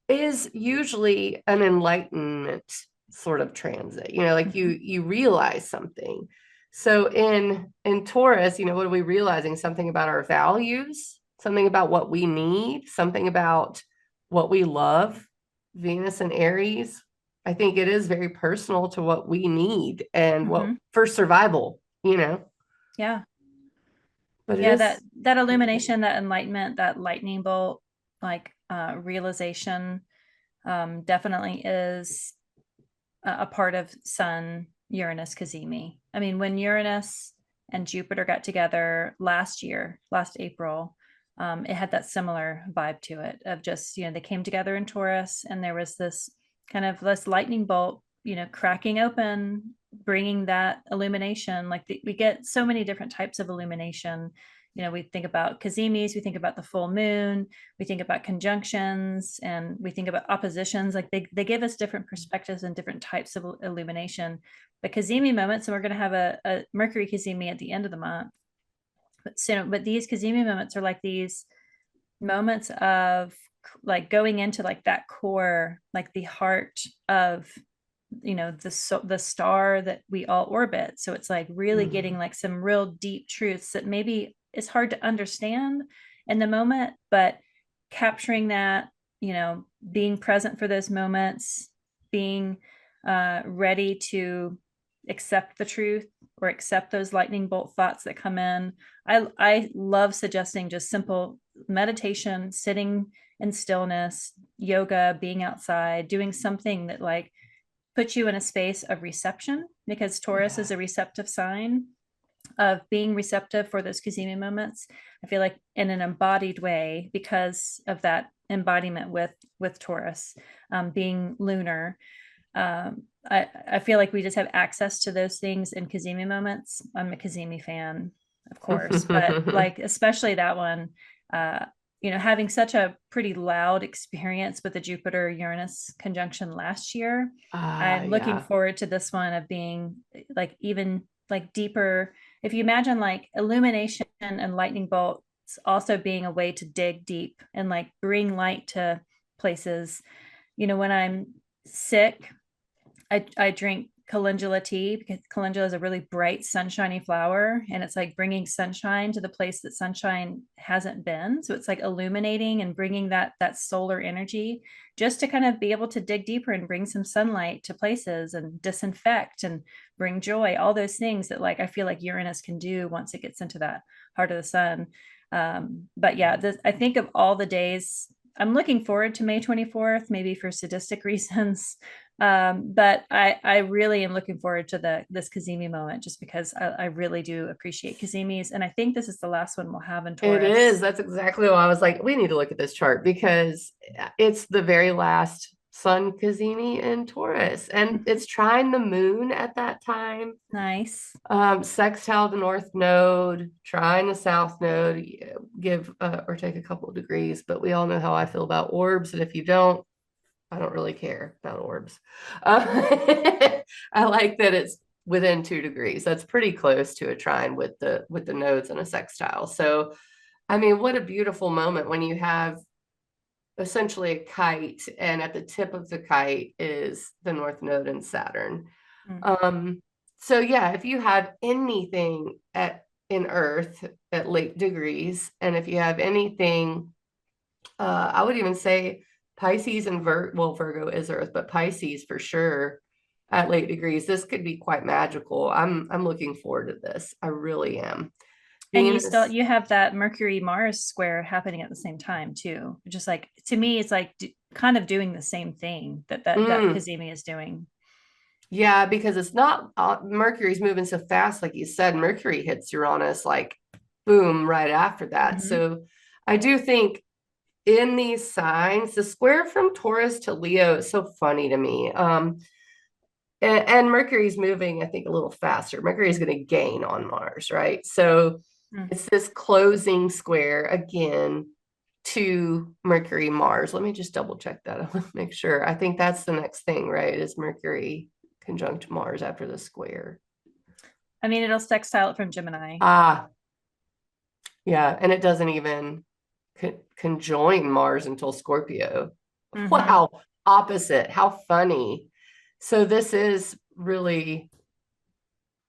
is usually an enlightenment sort of transit. Like you Mhm. you realize something. So in Taurus, what are we realizing? Something about our values, something about what we need, something about what we love. Venus and Aries, I think it is very personal to what we need and what Mhm. for survival. Yeah. But it Yeah, is that illumination, that enlightenment, that lightning bolt, like realization, definitely is a part of Sun Uranus cazimi. I mean, when Uranus and Jupiter got together last year, last April, it had that similar vibe to it of just, they came together in Taurus and there was this kind of this lightning bolt, cracking open, bringing that illumination. Like we get so many different types of illumination. We think about kazimis, we think about the full moon, we think about conjunctions, and we think about oppositions. Like they give us different perspectives and different types of illumination. The kazemi moments, and we're going to have a Mercury kazemi at the end of the month. But these kazemi moments are like these moments of like going into like that core, like the heart of the star that we all orbit. So it's like really getting like some real deep truths that maybe is hard to understand in the moment, but capturing that, being present for those moments, being ready to accept the truth or accept those lightning bolt thoughts that come in. I love suggesting just simple meditation, sitting in stillness, yoga, being outside, doing something that like puts you in a space of reception, because Taurus Yeah. is a receptive sign, of being receptive for those kazemi moments. I feel like in an embodied way, because of that embodiment with Taurus, being lunar. I feel like we just have access to those things in kazemi moments. I'm a kazemi fan, of course, but like especially that one. Uh, having such a pretty loud experience with the Jupiter Uranus conjunction last year, I'm looking Yeah. forward to this one of being like even like deeper. If you imagine like illumination and lightning bolts also being a way to dig deep and like bring light to places. When I'm sick, I drink calendula tea, because calendula is a really bright, sunshiny flower. And it's like bringing sunshine to the place that sunshine hasn't been. So it's like illuminating and bringing that solar energy, just to kind of be able to dig deeper and bring some sunlight to places and disinfect and bring joy, all those things that like I feel like Uranus can do once it gets into that heart of the sun. But yeah, I think of all the days, I'm looking forward to May 24th, maybe for sadistic reasons. But I really am looking forward to this kazemi moment, just because I really do appreciate kazimis. And I think this is the last one we'll have in It is. Taurus. That's exactly why I was like, we need to look at this chart, because it's the very last Sun Cazimi in Taurus, and Mhm. it's trying the moon at that time. Nice. Sextile the North Node, trine the South Node, give or take a couple of degrees. But we all know how I feel about orbs, and if you don't, I don't really care about orbs. Uh, I like that it's within 2 degrees. That's pretty close to a trine with the nodes and a sextile. So, I mean, what a beautiful moment when you have essentially a kite, and at the tip of the kite is the North Node and Saturn. Mm. So yeah, if you have anything at in Earth at late degrees, and if you have anything, I would even say Pisces and Virgo is Earth, but Pisces for sure at late degrees, this could be quite magical. I'm looking forward to this. I really am. And Venus, you have that Mercury Mars square happening at the same time too. Just like to me, it's like kind of doing the same thing that mm, Cazimi is doing. yeah, because it's not Mercury's moving so fast, like you said. Mercury hits Uranus like boom right after that. Mhm. So I do think in these signs, the square from Taurus to Leo is so funny to me. And Mercury's moving, I think, a little faster. Mercury is going to gain on Mars, right? So Mm. it's this closing square again to Mercury Mars. Let me just double check that. I want to make sure. I think that's the next thing, right? Is Mercury conjunct Mars after the square. I mean, it'll sextile it from Gemini. Ah, yeah. And it doesn't even conjoin Mars until Scorpio. Hmm. Wow. Opposite. How funny. So this is really,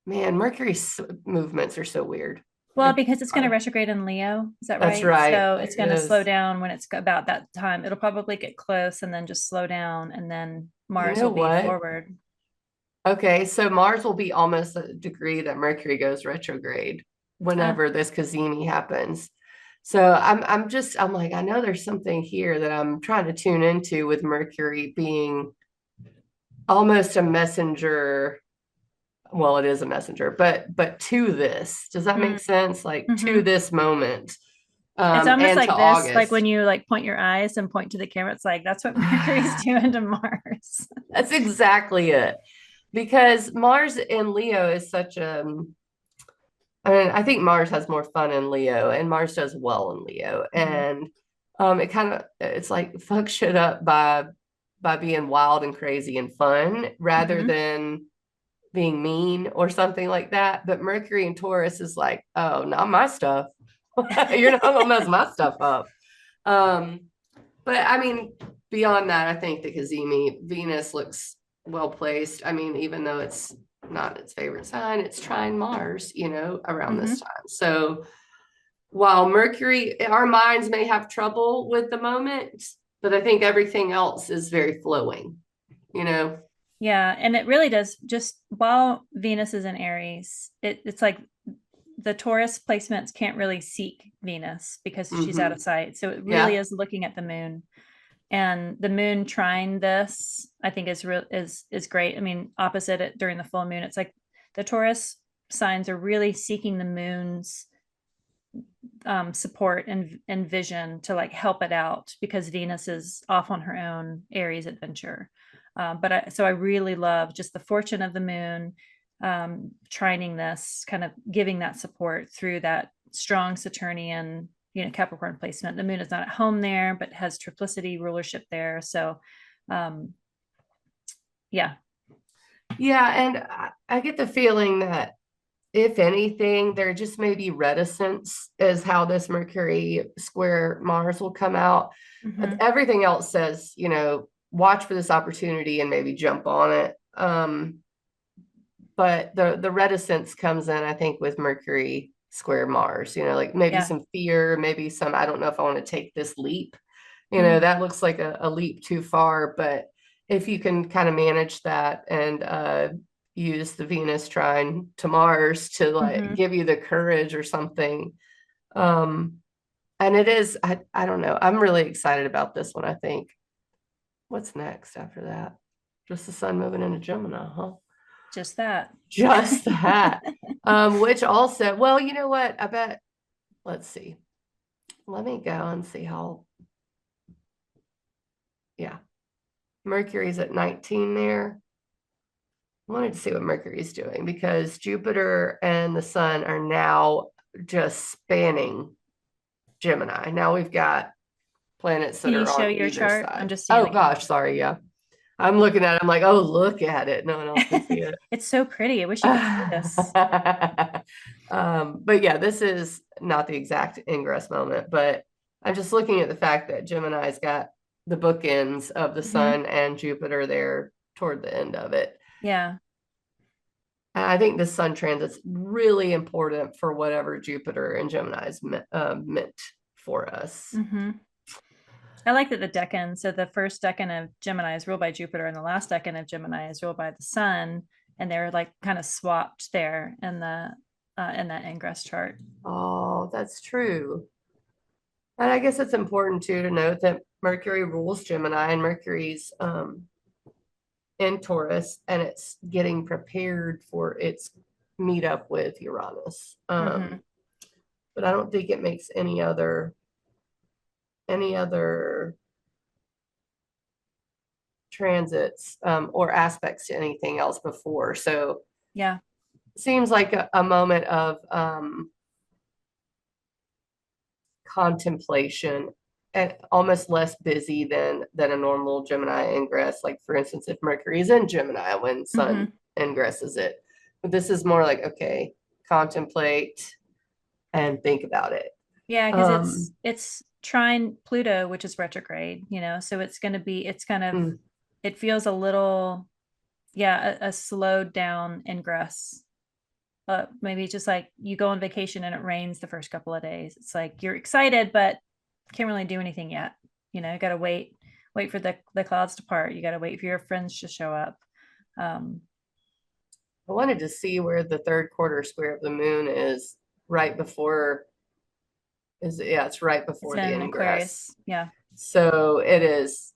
man, Mercury's movements are so weird. Well, because it's going to retrograde in Leo, is that That's right? right. So it's It going to slow is. down when it's about that time. It'll probably get close and then just slow down, and then You Mars know will be what? forward. Okay, so Mars will be almost a degree that Mercury goes retrograde Ah, whenever this Cazimi happens. So I'm like, I know there's something here that I'm trying to tune into with Mercury being almost a messenger. Well, it is a messenger, but to this, does that make sense? Like to mm-hmm. this moment, It's almost and to like this, like when August. you like point your eyes and point to the camera. It's like that's what Mercury's doing to Mars. That's exactly it. Because Mars in Leo is such a, I mean, I think Mars has more fun in Leo, and Mars does well in Leo. Hmm. And it kind of it's like fuck shit up by being wild and crazy and fun rather Hmm. than being mean or something like that. But Mercury and Taurus is like, oh, not my stuff. You're not gonna mess my stuff up. Um, but I mean, beyond that, I think the Cazimi Venus looks well placed. I mean, even though it's not its favorite sign, it's trine Mars, around this Hmm. time. So while Mercury, our minds may have trouble with the moment, but I think everything else is very flowing, you know? Yeah, and it really does. Just while Venus is in Aries, it's like the Taurus placements can't really seek Venus because she's out Mm-hmm. of sight. So it really Yeah. is looking at the moon. And the moon trine this, I think is great. I mean, opposite it during the full moon, it's like the Taurus signs are really seeking the moon's support and vision to like help it out because Venus is off on her own Aries adventure. So I really love just the fortune of the moon trining this, kind of giving that support through that strong Saturnian, Capricorn placement. The moon is not at home there, but has triplicity rulership there. So, um, yeah. Yeah. And I get the feeling that if anything, there just may be reticence as how this Mercury square Mars will come out. Mm-hmm. Everything else says, watch for this opportunity and maybe jump on it. But the reticence comes in, I think, with Mercury square Mars, like maybe Yeah. some fear, maybe some, I don't know if I want to take this leap. Mm-hmm. That looks like a leap too far, but if you can kind of manage that and use the Venus trine to Mars to like Mm-hmm. give you the courage or something. Um, and it is, I don't know. I'm really excited about this one, I think. What's next after that? Just the sun moving into Gemini, huh? Just that. Just that. Which also, well, you know what? I bet, let's see. Let me go and see how, yeah. Mercury's at 19 there. I wanted to see what Mercury's doing because Jupiter and the sun are now just spanning Gemini. Now we've got planets that Can you are show on your either chart? I'm side. just seeing Oh it come up. gosh, sorry, yeah. I'm looking at it. I'm like, oh, look at it. No one else can see it. It's so pretty. I wish you could see this. But yeah, this is not the exact ingress moment, but I'm just looking at the fact that Gemini's got the bookends of the Hmm. sun and Jupiter there toward the end of it. Yeah. And I think the sun transit's really important for whatever Jupiter and Gemini's meant for us. Hmm. I like that the decan, so the first decan of Gemini is ruled by Jupiter and the last decan of Gemini is ruled by the sun, and they're like kind of swapped there in that ingress chart. Oh, that's true. And I guess it's important too to note that Mercury rules Gemini and Mercury's in Taurus, and it's getting prepared for its meetup with Uranus. Hmm. But I don't think it makes any other transits or aspects to anything else before. So Yeah. it seems like a moment of contemplation and almost less busy than a normal Gemini ingress. Like for instance, if Mercury is in Gemini when Sun Hmm. ingresses it. But this is more like, okay, contemplate and think about it. Yeah, because Um, it's trine Pluto, which is retrograde, so it's going to be, it's kind of, mm, it feels a little, yeah, a slowed down ingress. Maybe just like you go on vacation and it rains the first couple of days. It's like you're excited, but can't really do anything yet. You got to wait for the clouds to part. You got to wait for your friends to show up. Um, I wanted to see where the third quarter square of the moon is right before yeah, it's right it's before the in ingress. Aquarius. Yeah. So it is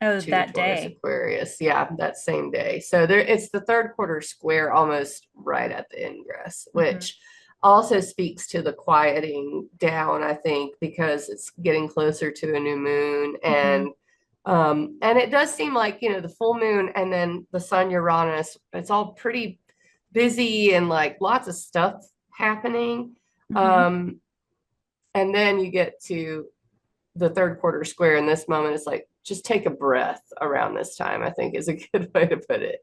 Oh, to that Taurus day. Aquarius. Yeah, that same day. So there it's the third quarter square almost right at the ingress, Hmm. which also speaks to the quieting down, I think, because it's getting closer to a new moon Hmm. and it does seem like, the full moon and then the sun Uranus, it's all pretty busy and like lots of stuff happening. Hmm. Um, and then you get to the third quarter square in this moment. It's like just take a breath around this time, I think is a good way to put it.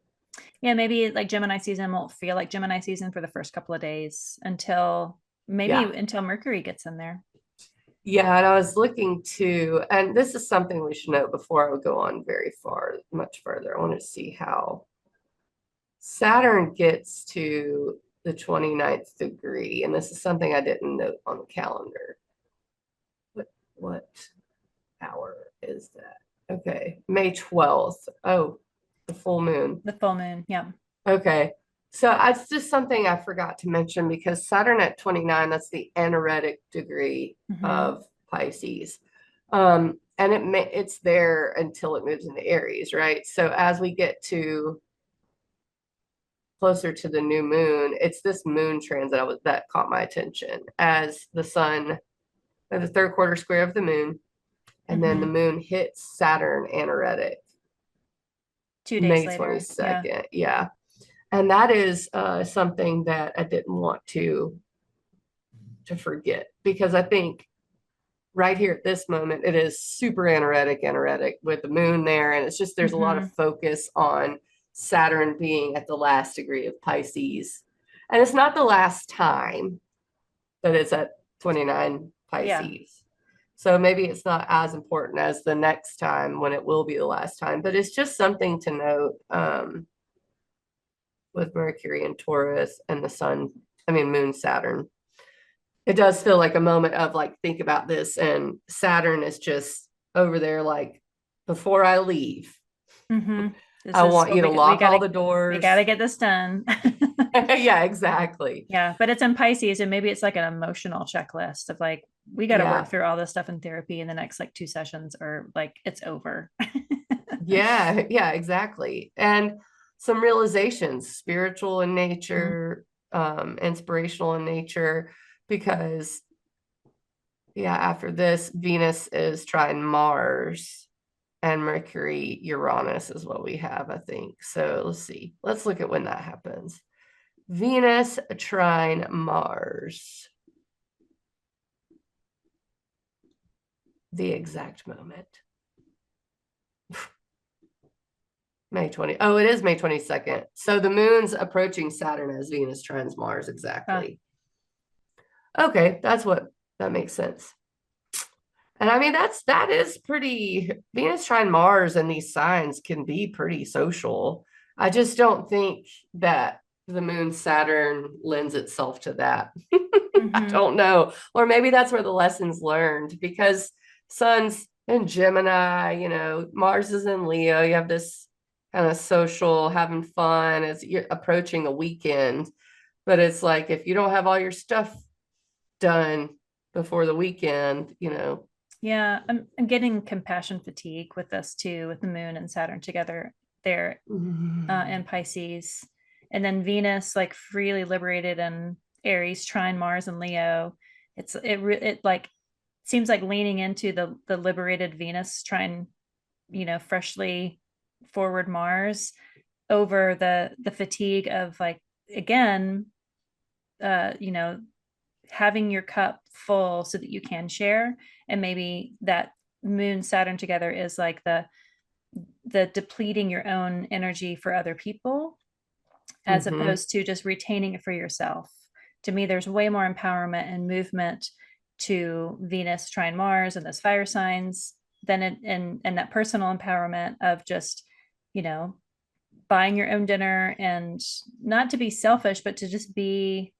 Yeah, maybe like Gemini season won't feel like Gemini season for the first couple of days until maybe Yeah. until Mercury gets in there. Yeah. And I was looking to, and this is something we should know before I would go on very far, much further. I want to see how Saturn gets to the 29th degree. And this is something I didn't note on the calendar. What hour is that? Okay. May 12th. Oh, the full moon. The full moon. Yeah. Okay. So it's just something I forgot to mention because Saturn at 29, that's the anaretic degree Hmm. of Pisces. And it's there until it moves into Aries, right? So as we get to closer to the new moon, it's this moon transit that caught my attention as the sun, the third quarter square of the moon, and then the Hmm. moon hits Saturn anaretic 2 days May later. Yeah. 22nd. Yeah. And that is something that I didn't want to forget because I think right here at this moment it is super anaretic with the moon there, and it's just there's a lot Hmm. of focus on Saturn being at the last degree of Pisces, and it's not the last time that it's at 29 Yeah. Pisces. So maybe it's not as important as the next time when it will be the last time, but it's just something to note. With Mercury and Taurus and the sun, I mean, moon, Saturn. It does feel like a moment of like, think about this. And Saturn is just over there, like, before I leave, Hmm. This I is want what you to we lock all gotta the we doors. gotta get this done. Yeah, exactly. Yeah, but it's in Pisces, and maybe it's like an emotional checklist of like we got to work Yeah. through all this stuff in therapy in the next like 2 sessions, or like it's over. Yeah. Yeah, exactly. And some realizations, spiritual in Mhm. nature, inspirational in nature, because yeah, after this, Venus is trying Mars and Mercury, Uranus is what we have, I think. So let's see. Let's look at when that happens. Venus trine Mars, the exact moment. May 20. Oh, it is May 22nd. So the moon's approaching Saturn as Venus trines Mars, Ah, exactly. Okay, that makes sense. And I mean, that is pretty, Venus trine Mars and these signs can be pretty social. I just don't think that the moon Saturn lends itself to that. I mhm. don't know. Or maybe that's where the lessons learned because Sun's in Gemini, Mars is in Leo. You have this kind of social, having fun as you're approaching a weekend. But it's like if you don't have all your stuff done before the weekend, Yeah, I'm getting compassion fatigue with this too, with the moon and Saturn together there in Pisces. And then Venus like freely liberated in Aries, trine Mars and Leo. It like seems like leaning into the liberated Venus trine, freshly forward Mars over the fatigue of like again, uh, you know, having your cup full so that you can share. And maybe that moon Saturn together is like the depleting your own energy for other people as Mm-hmm. opposed to just retaining it for yourself. To me, there's way more empowerment and movement to Venus trine Mars and those fire signs than and that personal empowerment of just, you know, buying your own dinner and not to be selfish, but to just be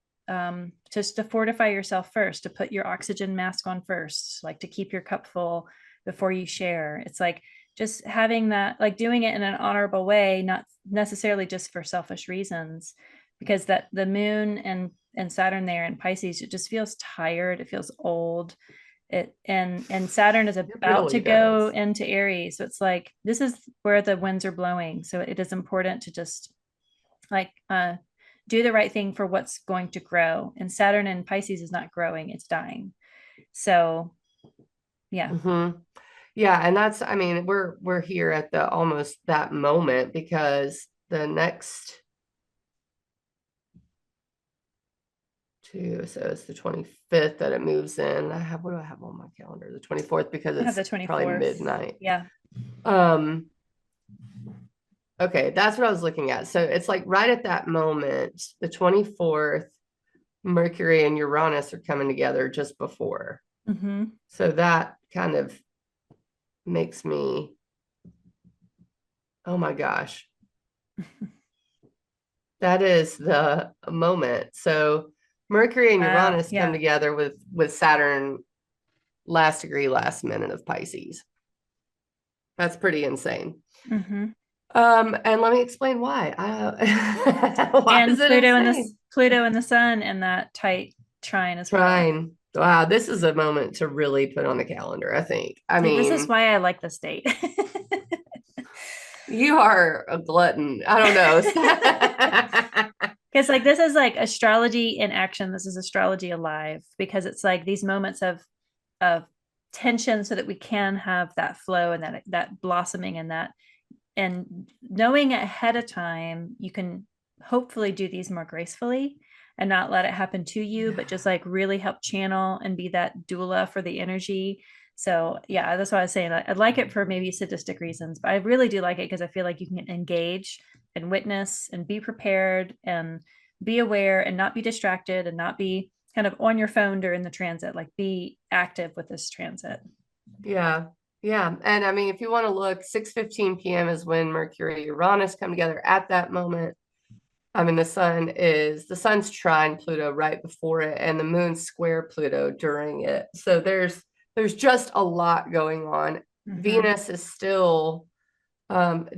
just to fortify yourself first, to put your oxygen mask on first, like to keep your cup full before you share. It's like just having that, like doing it in an honorable way, not necessarily just for selfish reasons, because that the moon and Saturn there in Pisces, it just feels tired. It feels old. And Saturn is It about to really go does. into Aries. So it's like this is where the winds are blowing. So it is important to just like do the right thing for what's going to grow. And Saturn in Pisces is not growing, it's dying. So yeah. Mm-hmm. Yeah, and that's, I mean, we're here at the almost that moment because the next two, so it's the 25th that it moves in. What do I have on my calendar? The 24th because I have it's the probably 24th. midnight. Yeah. Um, okay, that's what I was looking at. So it's like right at that moment, the 24th, Mercury and Uranus are coming together just before. Mm-hmm. So that kind of makes me, oh my gosh, that is the moment. So Mercury and Wow. Uranus come Yeah. together with Saturn last degree, last minute of Pisces. That's pretty insane. Mm-hmm. And let me explain why. Why is And it insane? Pluto and the sun and that tight trine as well. Trying. Wow, this is a moment to really put on the calendar, I think. I See, this is mean, why I like this date. you are a glutton. I don't know. Because like this is like astrology in action. This is astrology alive because it's like these moments of tension so that we can have that flow and that blossoming and knowing ahead of time you can hopefully do these more gracefully and not let it happen to you, but just like really help channel and be that doula for the energy. So yeah, that's why I was saying I like it for maybe sadistic reasons, but I really do like it because I feel like you can engage and witness and be prepared and be aware and not be distracted and not be kind of on your phone during the transit, like be active with this transit. Yeah. Yeah. And I mean, if you want to look, 6:15 p.m. is when Mercury Uranus come together at that moment. I mean, the sun's trine Pluto right before it, and the moon square Pluto during it. So there's just a lot going on. Mm-hmm. Venus is still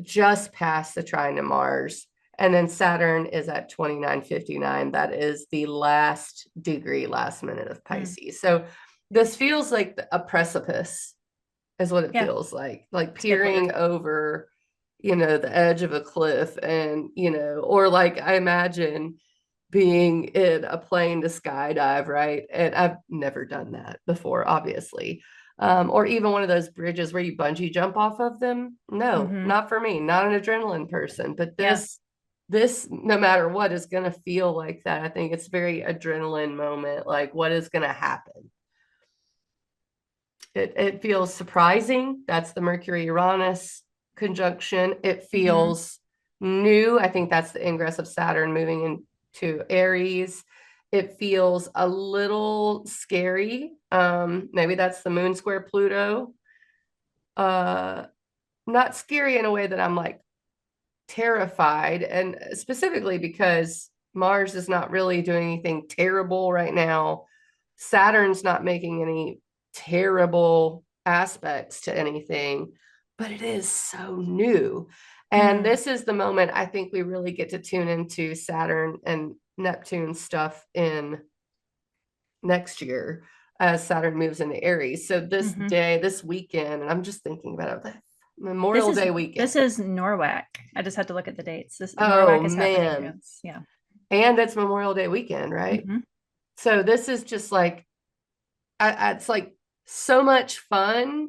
just past the trine to Mars. And then Saturn is at 29:59. That is the last degree, last minute of Mm. Pisces. So this feels like a precipice, is what it Yeah, feels like it's a good word. peering over, the edge of a cliff and, or like I imagine being in a plane to skydive, right? And I've never done that before, obviously. Or even one of those bridges where you bungee jump off of them. No, Mm-hmm. not for me, not an adrenaline person. But Yeah. this, no matter what, is going to feel like that. I think it's very adrenaline moment. Like, what is going to happen? It feels surprising. That's the Mercury Uranus conjunction. It Mhm. feels new. I think that's the ingress of Saturn moving into Aries. It feels a little scary. Maybe that's the moon square Pluto. Uh, not scary in a way that I'm like terrified, and specifically because Mars is not really doing anything terrible right now. Saturn's not making any terrible aspects to anything, but it is so new. And Mm. this is the moment I think we really get to tune into Saturn and Neptune stuff in next year as Saturn moves into Aries. So this Mhm. day, this weekend, and I'm just thinking about it, This Memorial is Day weekend. this is Norwalk. I just had to look at the dates. This Oh Norwalk is happening. man. Yes. Yeah. And it's Memorial Day weekend, right? Mhm. So this is just like, it's like so much fun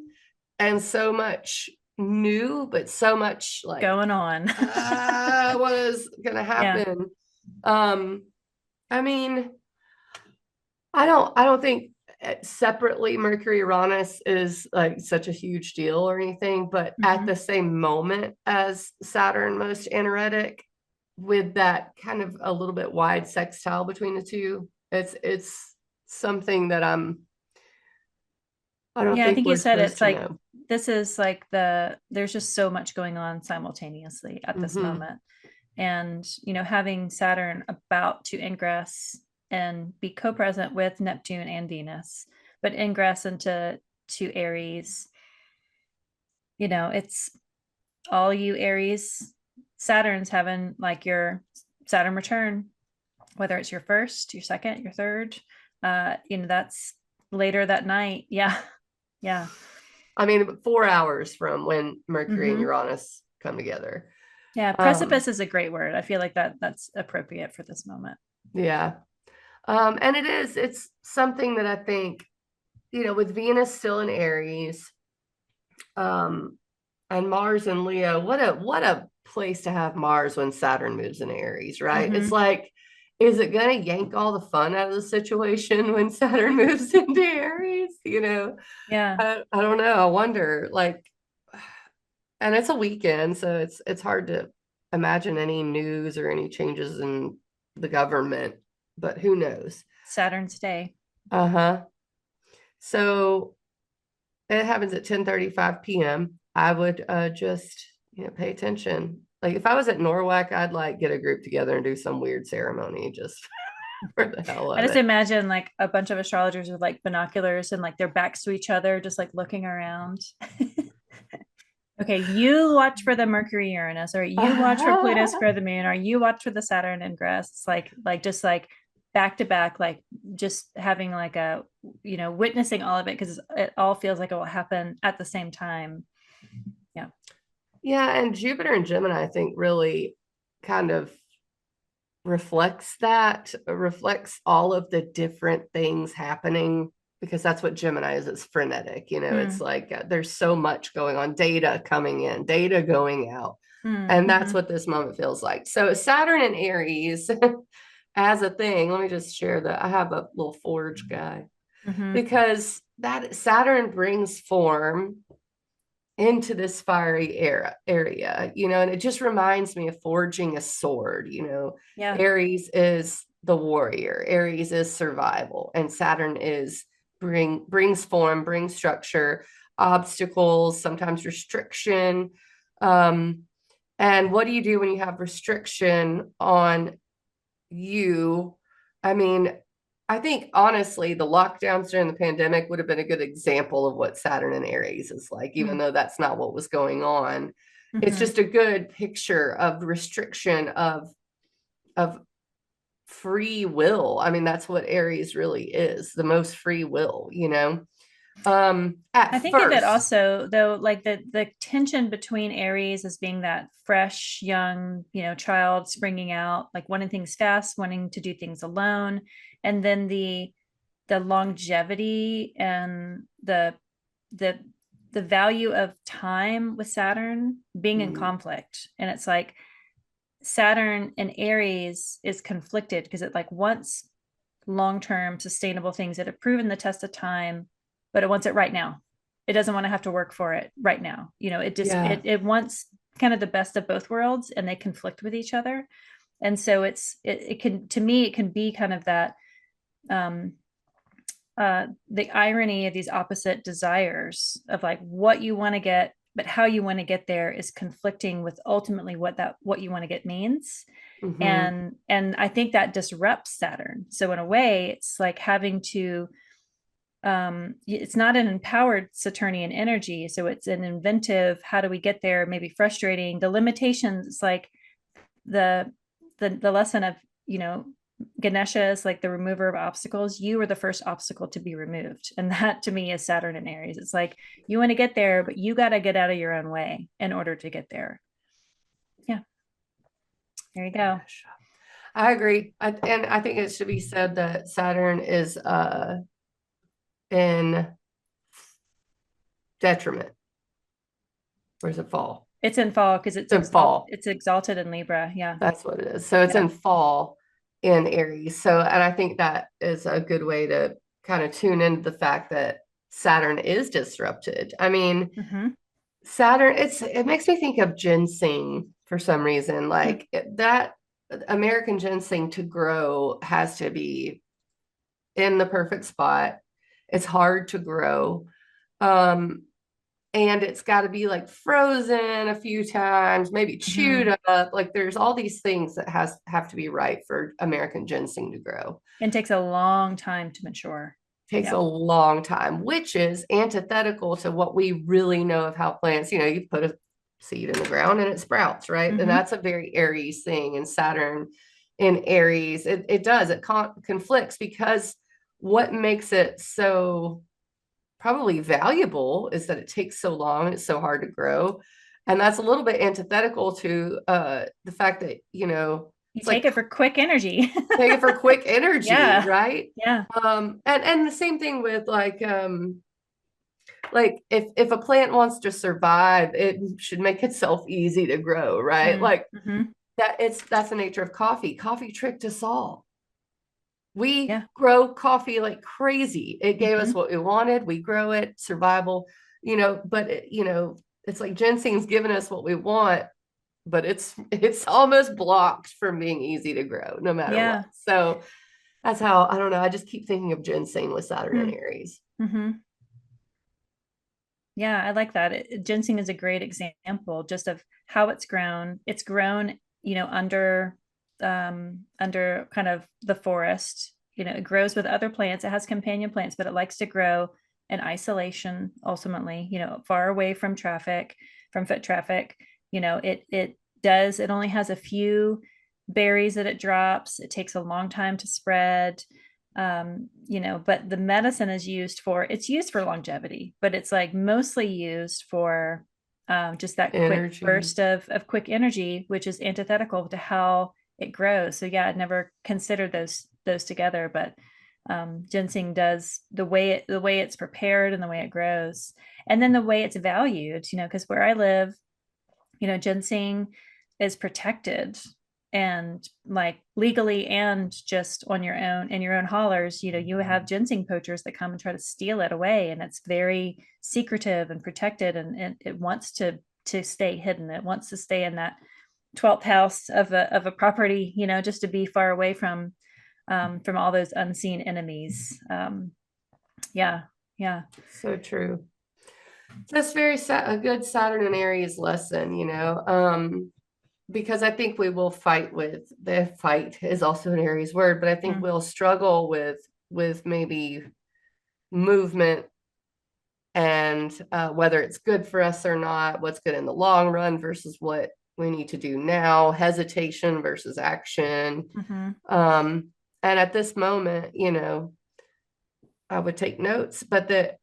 and so much new, but so much like, Going on. what is gonna Yeah. happen? Um, I mean, I don't think separately Mercury Uranus is like such a huge deal or anything, but at Mhm. the same moment as Saturn most anaretic, with that kind of a little bit wide sextile between the two, it's something that I don't Yeah, I think think you we're said supposed it's to like know. this is like there's just so much going on simultaneously at this Hmm. moment. And, having Saturn about to ingress and be co-present with Neptune and Venus, but ingress into Aries, it's all you Aries. Saturn's having like your Saturn return, whether it's your first, your second, your third. That's later that night. Yeah. Yeah. I mean, 4 hours from when Mercury and Hmm. Uranus come together. Yeah. Um, Precipice is a great word. I feel like that's appropriate for this moment. yeah. And it's something that I think, with Venus still in Aries, um, and Mars and Leo, what a place to have Mars when Saturn moves in Aries, right? It's Hmm. like, is it gonna yank all the fun out of the situation when Saturn moves into Aries? Yeah. I don't know. I wonder, like, and it's a weekend, so it's hard to imagine any news or any changes in the government, but who knows? Saturn's day. Uh-huh. So it happens at 10:35 p.m. I would just, pay attention. Like if I was at Norwalk, I'd like get a group together and do some weird ceremony just for the hell I of just it. imagine like a bunch of astrologers with like binoculars and like their backs to each other, just like looking around. Okay, you watch for the Mercury Uranus, or you watch for Pluto square the moon, or you watch for the Saturn ingress. It's like just like back to back, like just having like a witnessing all of it because it all feels like it will happen at the same time. Yeah. Yeah, and Jupiter and Gemini, I think, really kind of reflects all of the different things happening, because that's what Gemini is. It's frenetic. It's Mm, like there's so much going on, data coming in, data going out. mm, And that's mhm, what this moment feels like. So Saturn and Aries as a thing, let me just share that I have a little forge guy, mhm. because that Saturn brings form into this fiery area, and it just reminds me of forging a sword. Yeah. Aries is the warrior, Aries is survival, and Saturn is brings form, brings structure, obstacles, sometimes restriction. um and what do you do when you have restriction on you? I mean, I think honestly, the lockdowns during the pandemic would have been a good example of what Saturn and Aries is like, even Mm, though that's not what was going on. It's mhm. just a good picture of restriction of free will. I mean, that's what Aries really is, the most free will. I At think of it first. also though, like the tension between Aries as being that fresh, young, child springing out, like wanting things fast, wanting to do things alone, and then the longevity and the the value of time with Saturn being in Mm, conflict. And it's like Saturn and Aries is conflicted because it like wants long-term sustainable things that have proven the test of time, but it wants it right now. it doesn't want to have to work for it right now. It just Yeah. it wants kind of the best of both worlds, and they conflict with each other. And so it can, to me, it can be kind of that, um the irony of these opposite desires of like what you want to get, but how you want to get there is conflicting with ultimately what you want to get means. Hmm. And I think that disrupts Saturn. So in a way, it's like having to, it's not an empowered Saturnian energy. So it's an inventive, how do we get there? Maybe frustrating. The limitations, it's like the the lesson of, you know, Ganesha is like the remover of obstacles. You are the first obstacle to be removed. And that to me is Saturn and Aries. It's like you want to get there, but you got to get out of your own way in order to get there. Yeah, there you go. I agree. And I think it should be said that Saturn is in detriment. Where's it fall? It's in fall because It's in fall. it's exalted in Libra. Yeah. That's what it is. So it's Yeah. in fall in Aries. So, and I think that is a good way to kind of tune into the fact that Saturn is disrupted. I mean, Mm-hmm. Saturn, it makes me think of ginseng for some reason. Like that American ginseng to grow has to be in the perfect spot. It's hard to grow. Um, and it's got to be like frozen a few times, maybe Mm-hmm. chewed up. Like there's all these things that have to be right for American ginseng to grow. And takes a long time to mature. Takes a Yeah. long time, which is antithetical to what we really know of how plants, you put a seed in the ground and it sprouts, right? And Mm-hmm. that's a very Aries thing. And Saturn in Aries, it does, it conflicts because what makes it so probably valuable is that it takes so long, it's so hard to grow. And that's a little bit antithetical to the fact that, You it's take like it for quick energy. take it for quick energy, Yeah. right? Yeah. And the same thing with like if a plant wants to survive, it should make itself easy to grow, right? Like Mm-hmm. that's the nature of coffee. Coffee tricked us all. We Yeah. grow coffee like crazy. It gave Mm-hmm. us what we wanted. We grow it, survival, but it's like ginseng's given us what we want, but it's almost blocked from being easy to grow no matter what. Yeah. So that's how, I don't know. I just keep thinking of ginseng with Saturn and Aries. Mm-hmm. Yeah, I like that. Ginseng is a great example just of how it's grown. It's grown, under kind of the forest. It grows with other plants. It has companion plants, but it likes to grow in isolation ultimately, far away from traffic, from foot traffic. It only has a few berries that it drops. It takes a long time to spread. But the medicine is it's used for longevity, but it's like mostly used for just that quick Energy. burst of quick energy, which is antithetical to how it grows. So yeah, I'd never considered those together, but ginseng does the way it's prepared and the way it grows, and then the way it's valued. Because where I live, ginseng is protected, and like legally and just on your own in your own hollers, you have ginseng poachers that come and try to steal it away, and it's very secretive and protected, and it wants to stay hidden. It wants to stay in that 12th house of a property, just to be far away from all those unseen enemies. Yeah. Yeah. So true. That's a good Saturn and Aries lesson, because I think we will fight with the fight is also an Aries word, but I think Mm. we'll struggle with maybe movement and whether it's good for us or not, what's good in the long run versus what we need to do now, hesitation versus action. Mm-hmm. Um, and at this moment, I would take notes, but the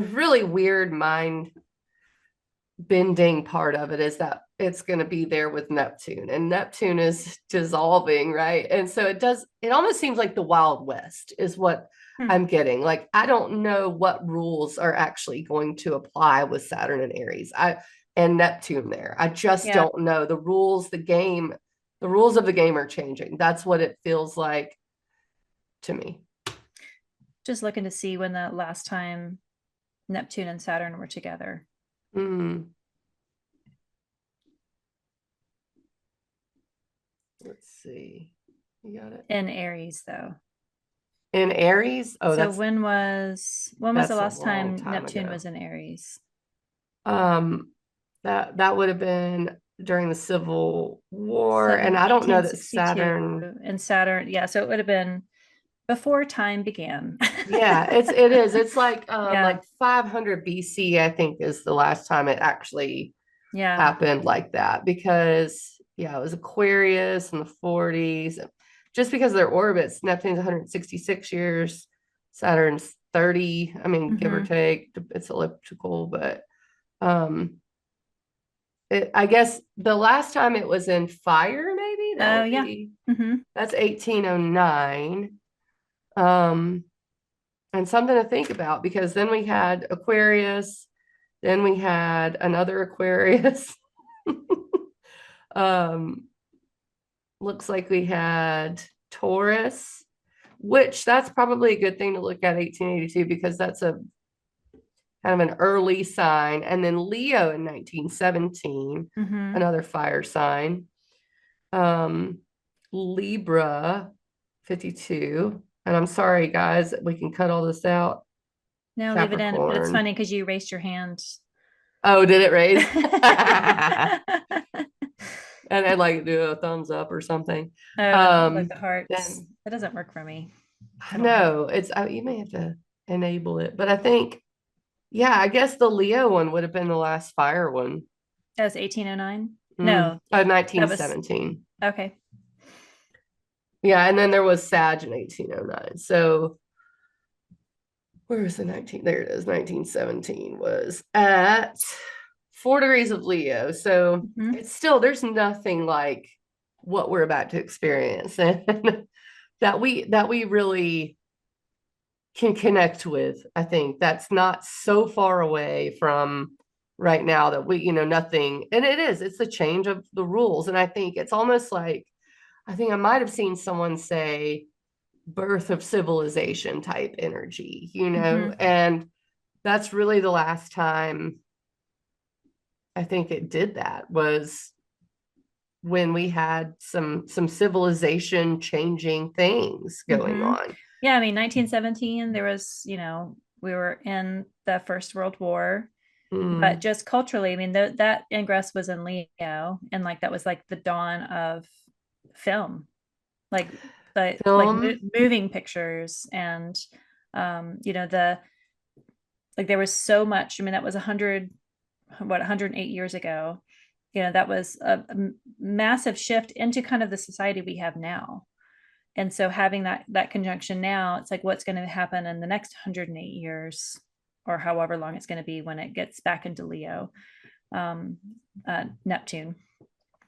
really weird mind bending part of it is that it's going to be there with Neptune, and Neptune is dissolving, right? And so it almost seems like the Wild West is what Hmm. I'm getting. Like, I don't know what rules are actually going to apply with Saturn and Aries. And Neptune there. I just Yeah. don't know. The rules of the game are changing. That's what it feels like to me. Just looking to see when the last time Neptune and Saturn were together. Mm. Let's see. You got it. In Aries, though. In Aries? Oh, So that's when was the a last long time time Neptune ago. was in Aries? Um, that would have been during the Civil War, and I don't know that 1862 Saturn. and Saturn. Yeah, so it would have been before time began. Yeah, it is. It's Yeah, like 500 BC, I think, is the last time it actually yeah. happened like that, because yeah, it was Aquarius in the 40s. Just because of their orbits, Neptune's 166 years, Saturn's 30. I mean, give or Hmm. take, it's elliptical, but um I guess the last time it was in fire, maybe that Oh, would yeah. be Hmm. that's 1809. Um, and something to think about, because then we had Aquarius, then we had another Aquarius. um, Looks like we had Taurus, which that's probably a good thing to look at 1882, because that's a kind of an early sign. And then Leo in 1917, Hmm. another fire sign. Um, Libra 52. And I'm sorry, guys, we can cut all this out. No, leave it in. But it's Capricorn. funny because you raised your hand. Oh, did it raise? And I'd like do a thumbs up or something. Oh, like the hearts. Then That doesn't work for me. I don't have. no, you may have to enable it, but I think, yeah, I guess the Leo one would have been the last fire one. That was 1809. No, that was 1917. okay. Yeah, and then there was Sag in 1809. So where was the 19? There it is. 1917 was at 4 degrees of Leo. So Hmm. it's still, there's nothing like what we're about to experience, and that we really can connect with. I think that's not so far away from right now, that nothing, and it's the change of the rules. And I think it's almost like, I think I might have seen someone say birth of civilization type energy, Hmm. and that's really the last time I think it did that, was when we had some civilization changing things going Hmm. on. Yeah, I mean, 1917, there was, we were in the First World War, but Mm. just culturally, I mean, that ingress was in Leo, and like that was like the dawn of film, like Film. moving pictures, and the like there was so much. I mean, that was 108 years ago. That was a massive shift into kind of the society we have now. And so having that conjunction now, it's like what's going to happen in the next 108 years, or however long it's going to be when it gets back into Leo, Neptune,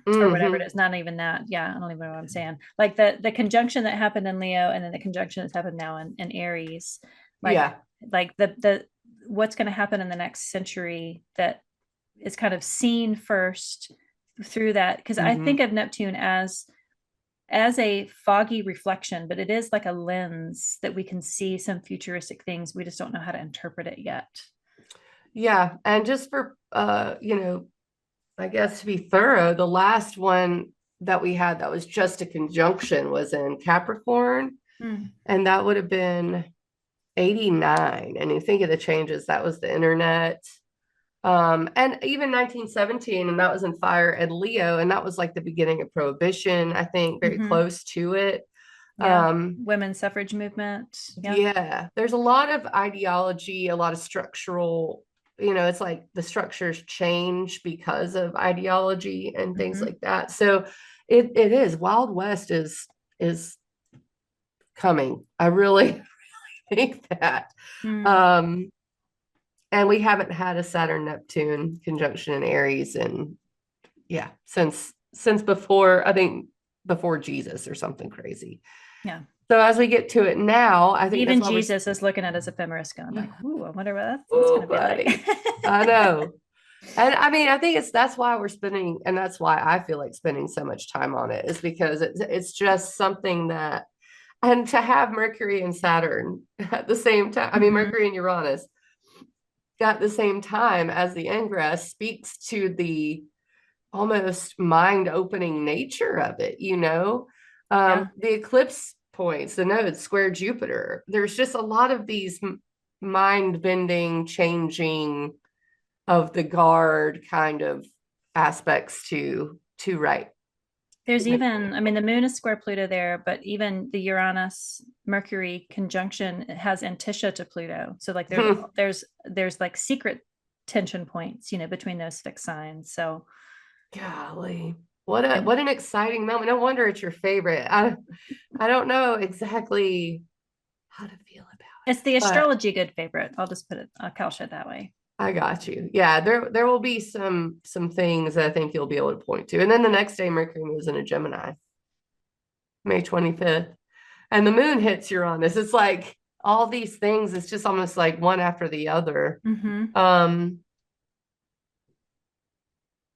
or whatever it Hmm. is. Not even that. Yeah, I don't even know what I'm saying. Like the conjunction that happened in Leo, and then the conjunction that's happened now in Aries, like Yeah. the what's going to happen in the next century, that is kind of seen first through that, because I think Hmm. of Neptune as a foggy reflection, but it is like a lens that we can see some futuristic things. We just don't know how to interpret it yet. Yeah. And just for I guess to be thorough, the last one that we had that was just a conjunction was in Capricorn, Mm. and that would have been 89. And you think of the changes, that was the internet. And even 1917, and that was in fire, and Leo, and that was like the beginning of prohibition, I think, very Hmm. close to it. Yeah. Um, Women's suffrage movement. Yeah. yeah, there's a lot of ideology, a lot of structural, it's like the structures change because of ideology and things Hmm. like that. So it is Wild West is coming. I really think that. Mm. Um, and we haven't had a Saturn Neptune conjunction in Aries, and yeah, since before, I think, before Jesus or something crazy. Yeah. So as we get to it now, I think that's Even why we're Jesus is looking at his ephemeris going like, ooh, I wonder what that's oh, going to be like. buddy. I know. And I mean, I think that's why we're spending, and that's why I feel like spending so much time on it, is because it's just something that, and to have Mercury and Saturn at the same time, I mean, Hmm. Mercury and Uranus at the same time as the ingress speaks to the almost mind-opening nature of it, you know? Yeah. The eclipse points, the nodes square Jupiter. There's just a lot of these mind-bending, changing of the guard kind of aspects to write. There's even, I mean, the moon is square Pluto there, but even the Uranus Mercury conjunction has antitia to Pluto. So like there's like secret tension points, you know, between those fixed signs. So Golly, and what an exciting moment. No wonder it's your favorite. I don't know exactly how to feel about it's the it, but astrology good favorite. I'll just put it, I'll couch it that way. I got you. Yeah, there will be some things that I think you'll be able to point to. And then the next day Mercury moves into Gemini, May 25th. And the moon hits Uranus. It's like all these things, it's just almost like one after the other. Mm-hmm. I'm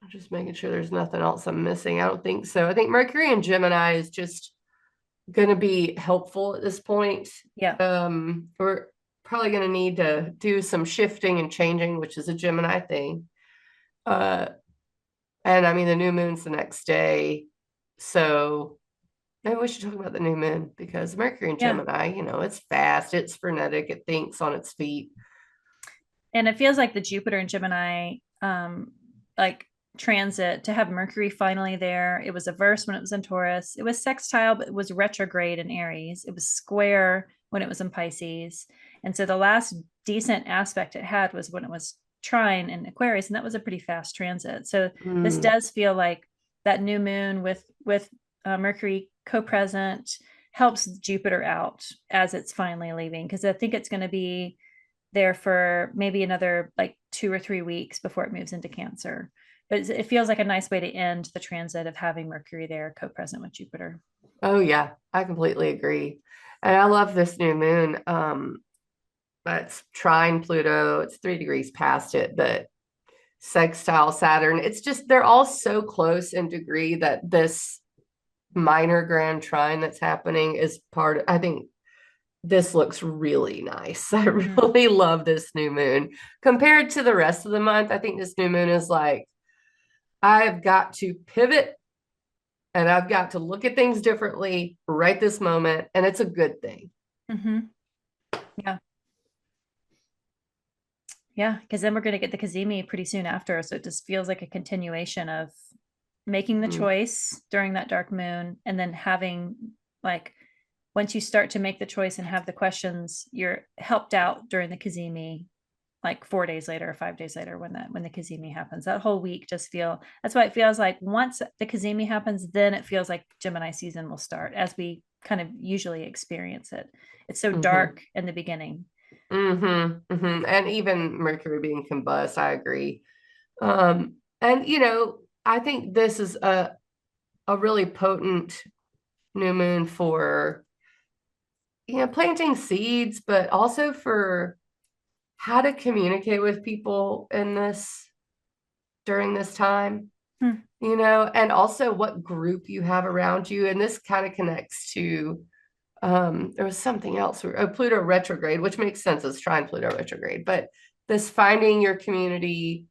just making sure there's nothing else I'm missing. I don't think so. I think Mercury and Gemini is just going to be helpful at this point. Yeah. We're probably going to need to do some shifting and changing, which is a Gemini thing. Uh, and I mean, the new moon's the next day. So maybe we should talk about the new moon because Mercury and Yeah. Gemini, you know, it's fast, it's frenetic, it thinks on its feet. And it feels like the Jupiter and Gemini like transit to have Mercury finally there. It was averse when it was in Taurus. It was sextile, but it was retrograde in Aries. It was square when it was in Pisces. And so the last decent aspect it had was when it was trine in Aquarius, and that was a pretty fast transit. So this Mm, does feel like that new moon with Mercury co-present helps Jupiter out as it's finally leaving, because I think it's going to be there for maybe another like 2 or 3 weeks before it moves into Cancer. But it feels like a nice way to end the transit of having Mercury there co-present with Jupiter. oh yeah, I completely agree. And I love this new moon. It's trine Pluto, it's 3 degrees past it, but sextile Saturn. It's just they're all so close in degree that this minor grand trine that's happening is part of, I think this looks really nice. I Mm-hmm. really love this new moon. Compared to the rest of the month, I think this new moon is like, I've got to pivot and I've got to look at things differently right this moment. And it's a good thing. Mm-hmm. Yeah. Yeah. Because then we're going to get the Kazemi pretty soon after. So it just feels like a continuation of making the Mm, choice during that dark moon and then having like once you start to make the choice and have the questions, you're helped out during the Kazemi like 4 days later or 5 days later when the Kazemi happens. That whole week just feel that's why it feels like once the Kazemi happens, then it feels like Gemini season will start as we kind of usually experience it. It's so mhm, dark in the beginning. And even Mercury being combust, I agree. And I think this is a really potent new moon for planting seeds, but also for how to communicate with people in this during this time, Hmm. and also what group you have around you. And this kind of connects to there was something else, Pluto retrograde, which makes sense as trying Pluto retrograde, but this finding your community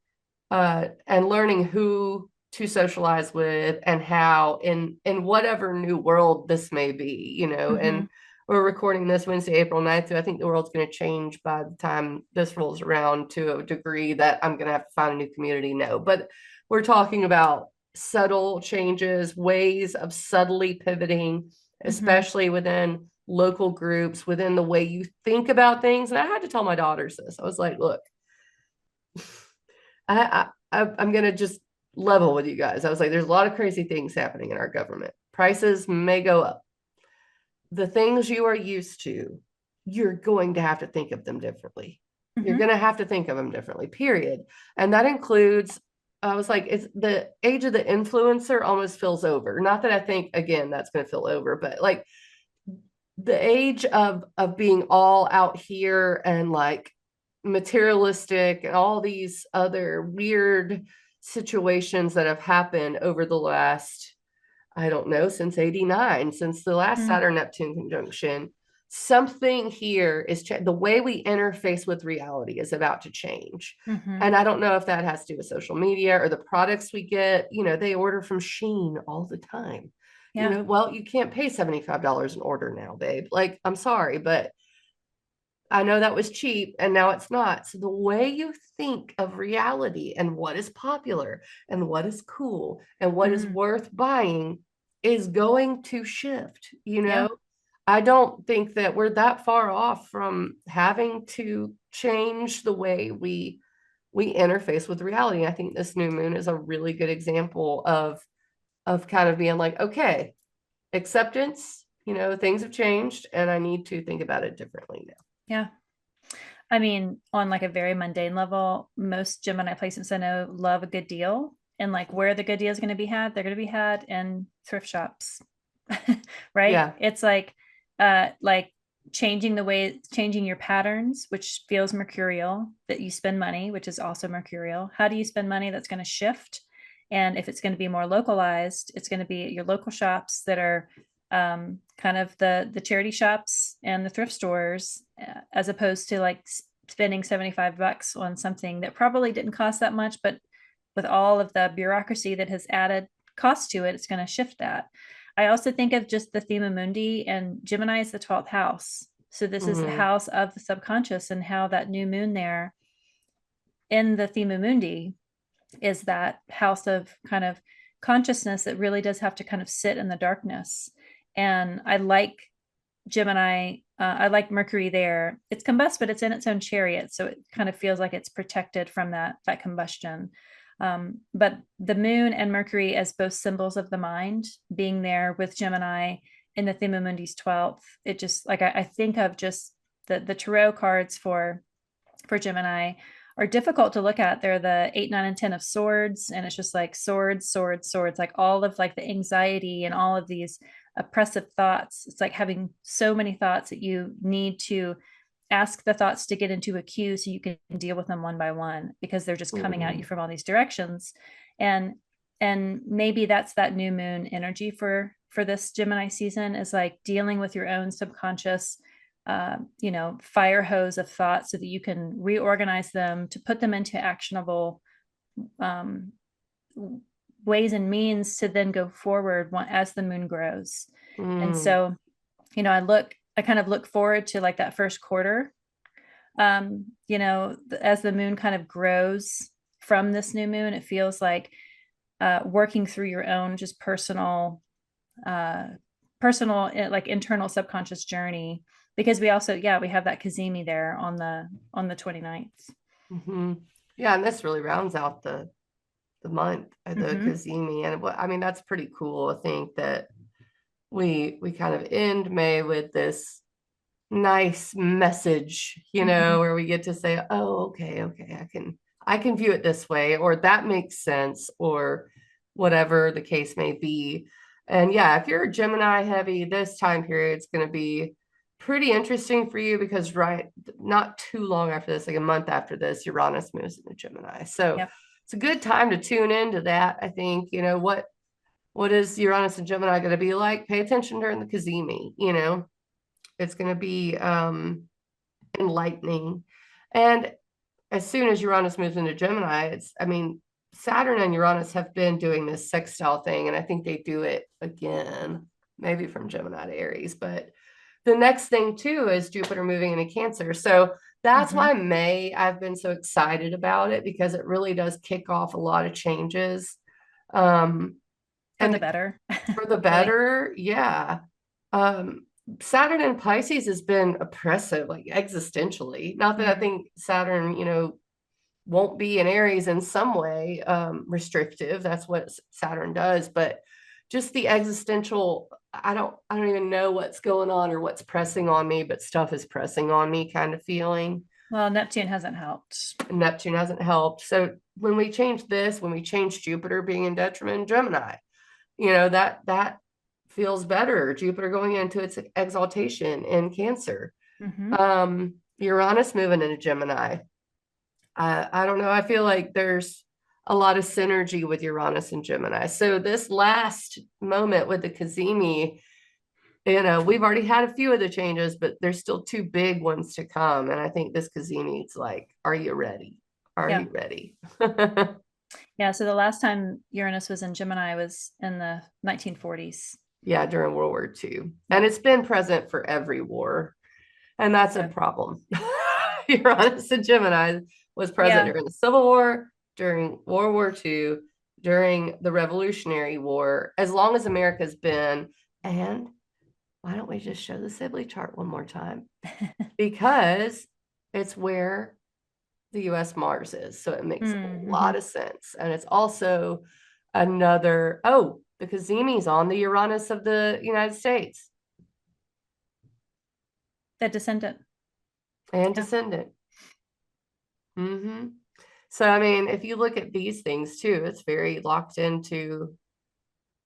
and learning who to socialize with and how in whatever new world this may be, Mm-hmm. and we're recording this Wednesday, April 9th. So I think the world's going to change by the time this rolls around to a degree that I'm going to have to find a new community. No, but we're talking about subtle changes, ways of subtly pivoting, Mm-hmm. especially within local groups, within the way you think about things. And I had to tell my daughters this. I was like, look, I'm gonna just level with you guys. I was like, there's a lot of crazy things happening in our government. Prices may go up. The things you are used to, you're going to have to think of them differently. You're Mm-hmm. going to have to think of them differently, period. And that includes, I was like, it's the age of the influencer almost feels over. Not that I think, again, that's going to feel over, but like the age of being all out here and like materialistic and all these other weird situations that have happened over the last, I don't know, since 89, since the last Mm-hmm. Saturn Neptune conjunction. something here is the way we interface with reality is about to change. Mm-hmm. And I don't know if that has to do with social media or the products we get. They order from Shein all the time. Yeah. Well, you can't pay $75 an order now, babe. Like, I'm sorry, but I know that was cheap and now it's not. So the way you think of reality and what is popular and what is cool and what is Mm. worth buying is going to shift. Yeah. I don't think that we're that far off from having to change the way we interface with reality. I think this new moon is a really good example of kind of being like, okay, acceptance, things have changed and I need to think about it differently now. Yeah. I mean, on like a very mundane level, most Gemini placements I know love a good deal. And like where the good deal is going to be had, they're going to be had in thrift shops. Right? Yeah. It's like changing your patterns, which feels mercurial, that you spend money, which is also mercurial. How do you spend money that's going to shift? And if it's going to be more localized, it's going to be your local shops that are kind of the charity shops and the thrift stores, as opposed to like spending $75 on something that probably didn't cost that much, but with all of the bureaucracy that has added cost to it, it's going to shift that. I also think of just the thema mundi, and Gemini is the 12th house. So this is the Mm-hmm. house of the subconscious, and how that new moon there in the thema mundi is that house of kind of consciousness that really does have to kind of sit in the darkness. And I like Gemini. I like Mercury there. It's combust, but it's in its own chariot, so it kind of feels like it's protected from that combustion. But the moon and Mercury as both symbols of the mind, being there with Gemini in the Thema Mundi's 12th, it just like I think of just the tarot cards for Gemini are difficult to look at. They're the 8, 9, and 10 of swords, and it's just like swords, swords, swords, like all of like the anxiety and all of these oppressive thoughts. It's like having so many thoughts that you need to ask the thoughts to get into a queue so you can deal with them one by one, because they're just coming at you from all these directions. And maybe that's that new moon energy for this Gemini season, is like dealing with your own subconscious fire hose of thoughts so that you can reorganize them to put them into actionable um, ways and means to then go forward as the moon grows. And Mm. so, I kind of look forward to like that first quarter, as the moon kind of grows from this new moon. It feels like working through your own just uh, like internal subconscious journey, because we also, yeah, we have that Kazemi there on the 29th. Mm-hmm. Yeah, and this really rounds out the month, the Mm-hmm. Kazemi, and I mean that's pretty cool. I think that we kind of end May with this nice message, Mm-hmm. where we get to say, oh, okay, I can view it this way, or that makes sense, or whatever the case may be. And yeah, if you're a Gemini heavy, this time period is going to be pretty interesting for you because not too long after this, like a month after this, Uranus moves into Gemini. So Yep. it's a good time to tune into that. I think, what is Uranus and Gemini going to be like? Pay attention during the Kazemi, it's going to be enlightening. And as soon as Uranus moves into Gemini, Saturn and Uranus have been doing this sextile thing, and I think they do it again, maybe from Gemini to Aries. But the next thing too is Jupiter moving into Cancer. So that's Mm-hmm. why May, I've been so excited about it, because it really does kick off a lot of changes. Um, For the and better. for the Really. better, yeah. Um, Saturn in Pisces has been oppressive, like existentially. Not that I Mm. think Saturn, won't be in Aries in some way, restrictive. That's what Saturn does, but just the existential, I don't even know what's going on or what's pressing on me, but stuff is pressing on me kind of feeling. Well, Neptune hasn't helped. Neptune hasn't helped. So when we change Jupiter being in detriment Gemini, that feels better. Jupiter going into its exaltation in Cancer. Mm-hmm. Uranus moving into Gemini. I don't know. I feel like there's a lot of synergy with Uranus and Gemini. So this last moment with the Kazemi, we've already had a few of the changes, but there's still two big ones to come. And I think this Cazimi's like, are you ready? Are Yeah. you ready? Yeah. So the last time Uranus was in Gemini was in the 1940s. Yeah, during World War II. Yeah. And it's been present for every war. And that's a Yeah. problem. Uranus and Gemini was present Yeah. during the Civil War, during World War II, during the Revolutionary War, as long as America's been. And why don't we just show the Sibley chart one more time? Because it's where the US Mars is. So it makes a lot of sense. And it's also another, the Cazimi's on the Uranus of the United States. The descendant. And Yeah. descendant. Mm-hmm. So, I mean, if you look at these things too, it's very locked into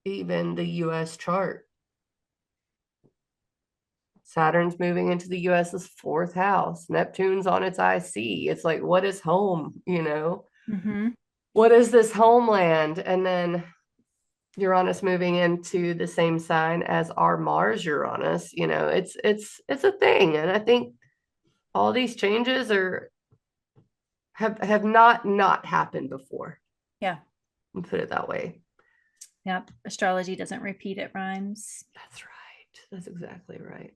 even the US chart. Saturn's moving into the US's fourth house. Neptune's on its IC. It's like, what is home? What is this homeland? And then Uranus moving into the same sign as our Mars Uranus, it's a thing. And I think all these changes have not happened before. Yeah. I'll put it that way. Yep. Astrology doesn't repeat, it rhymes. That's right. That's exactly right.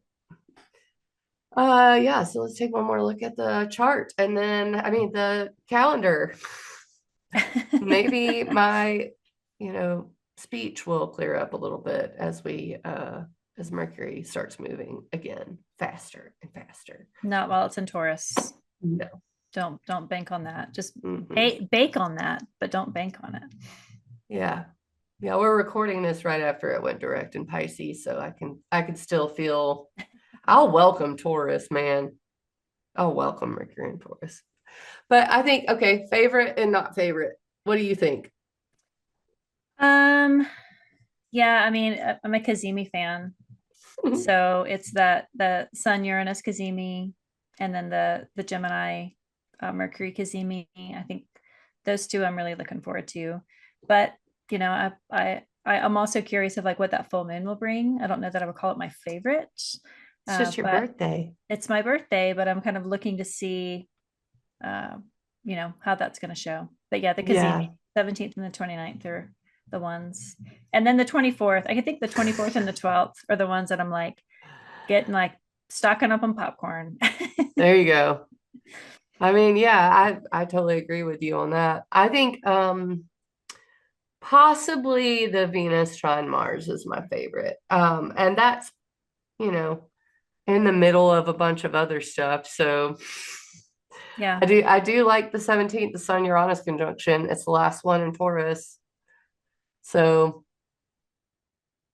Yeah, so let's take one more look at the chart and then the calendar. Maybe my, speech will clear up a little bit as as Mercury starts moving again faster and faster. Not while it's in Taurus. No. Don't bank on that. Just bake on that, but don't bank on it. Yeah. Yeah, we're recording this right after it went direct in Pisces, so I can still feel. I'll welcome Taurus, man. I'll welcome Mercury and Taurus. But I think, okay, favorite and not favorite. What do you think? Yeah, I'm a Cazimi fan. So it's that the Sun Uranus Cazimi and then the Gemini Mercury Cazimi. I think those two I'm really looking forward to. But I'm also curious of like what that full moon will bring. I don't know that I would call it my favorite. It's just your birthday. It's my birthday, but I'm kind of looking to see how that's going to show. But yeah, the Cazimi, 17th and the 29th are the ones. And then the 24th, I think the 24th and the 12th are the ones that I'm like getting like stocking up on popcorn. There you go. I totally agree with you on that. I think possibly the Venus trine Mars is my favorite. And that's, in the middle of a bunch of other stuff. So yeah, I do like the 17th, the Sun Uranus conjunction. It's the last one in Taurus. So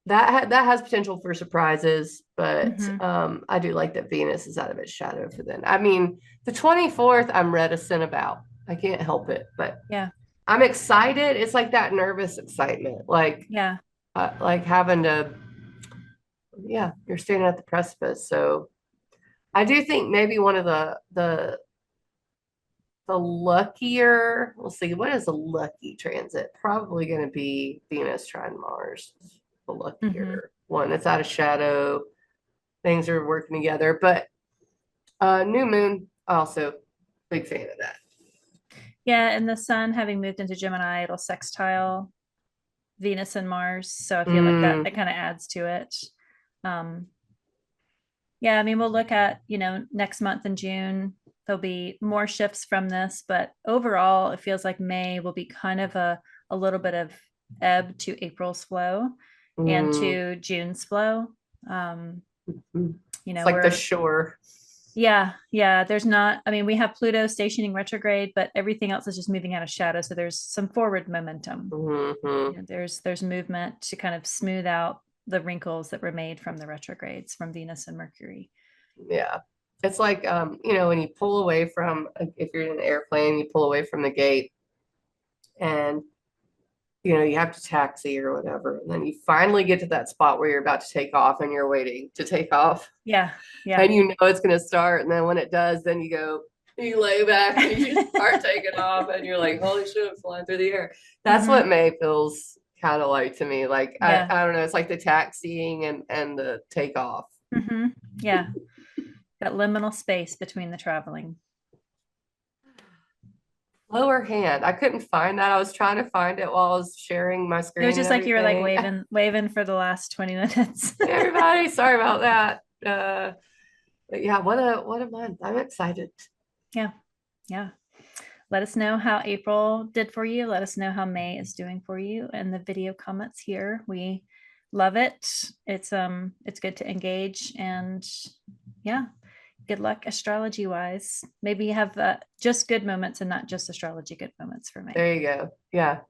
that has potential for surprises, but I do like that Venus is out of its shadow for then. The 24th, I'm reticent about. I can't help it, but yeah, I'm excited. It's like that nervous excitement, like having to, you're standing at the precipice. So I do think maybe one of the luckier, we'll see, what is a lucky transit? Probably going to be Venus trine Mars, the luckier one. It's out of shadow. Things are working together, but new moon, also big fan of that. Yeah, and the Sun having moved into Gemini, it'll sextile Venus and Mars. So I feel like that kind of adds to it. We'll look at, next month in June, there'll be more shifts from this, but overall, it feels like May will be kind of a little bit of ebb to April's flow and to June's flow. It's like the shore. Yeah. There's not, we have Pluto stationing retrograde, but everything else is just moving out of shadow. So there's some forward momentum. There's movement to kind of smooth out the wrinkles that were made from the retrogrades from Venus and Mercury. Yeah. It's like, when you pull away from, if you're in an airplane, you pull away from the gate and, you have to taxi or whatever. And then you finally get to that spot where you're about to take off and you're waiting to take off. Yeah. And it's going to start. And then when it does, then you lay back and you start taking off and you're like, holy shit, I'm flying through the air. That's what May feels kind of like to me. Like Yeah. I don't know, it's like the taxiing and the takeoff. Yeah. That liminal space between the traveling. Lower hand. I couldn't find that. I was trying to find it while I was sharing my It was screen and just like you were like everything. waving for the last 20 minutes. Hey, everybody, sorry about that. But yeah, what a month. I'm excited. Yeah. Yeah. Let us know how April did for you. Let us know how May is doing for you in the video comments here. We love it. It's good to engage, and yeah, good luck astrology wise. Maybe you have just good moments and not just astrology good moments for May. There you go. Yeah.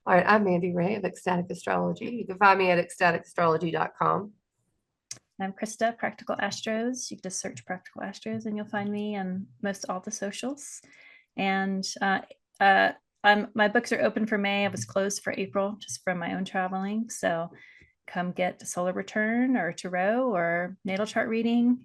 All right, I'm Mandi Ray of Ecstatic Astrology. You can find me at ecstaticastrology.com. I'm Christa, Practical Astros. You can just search Practical Astros and you'll find me on most all the socials. And my books are open for May. I was closed for April just from my own traveling. So come get a solar return or tarot or natal chart reading.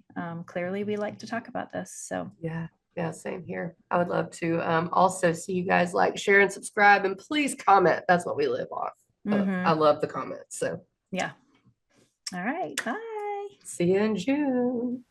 Clearly, we like to talk about this. So Yeah, same here. I would love to also see you guys like, share, and subscribe, and please comment. That's what we live off of. I love the comments. So yeah. All right. Bye. see you in June.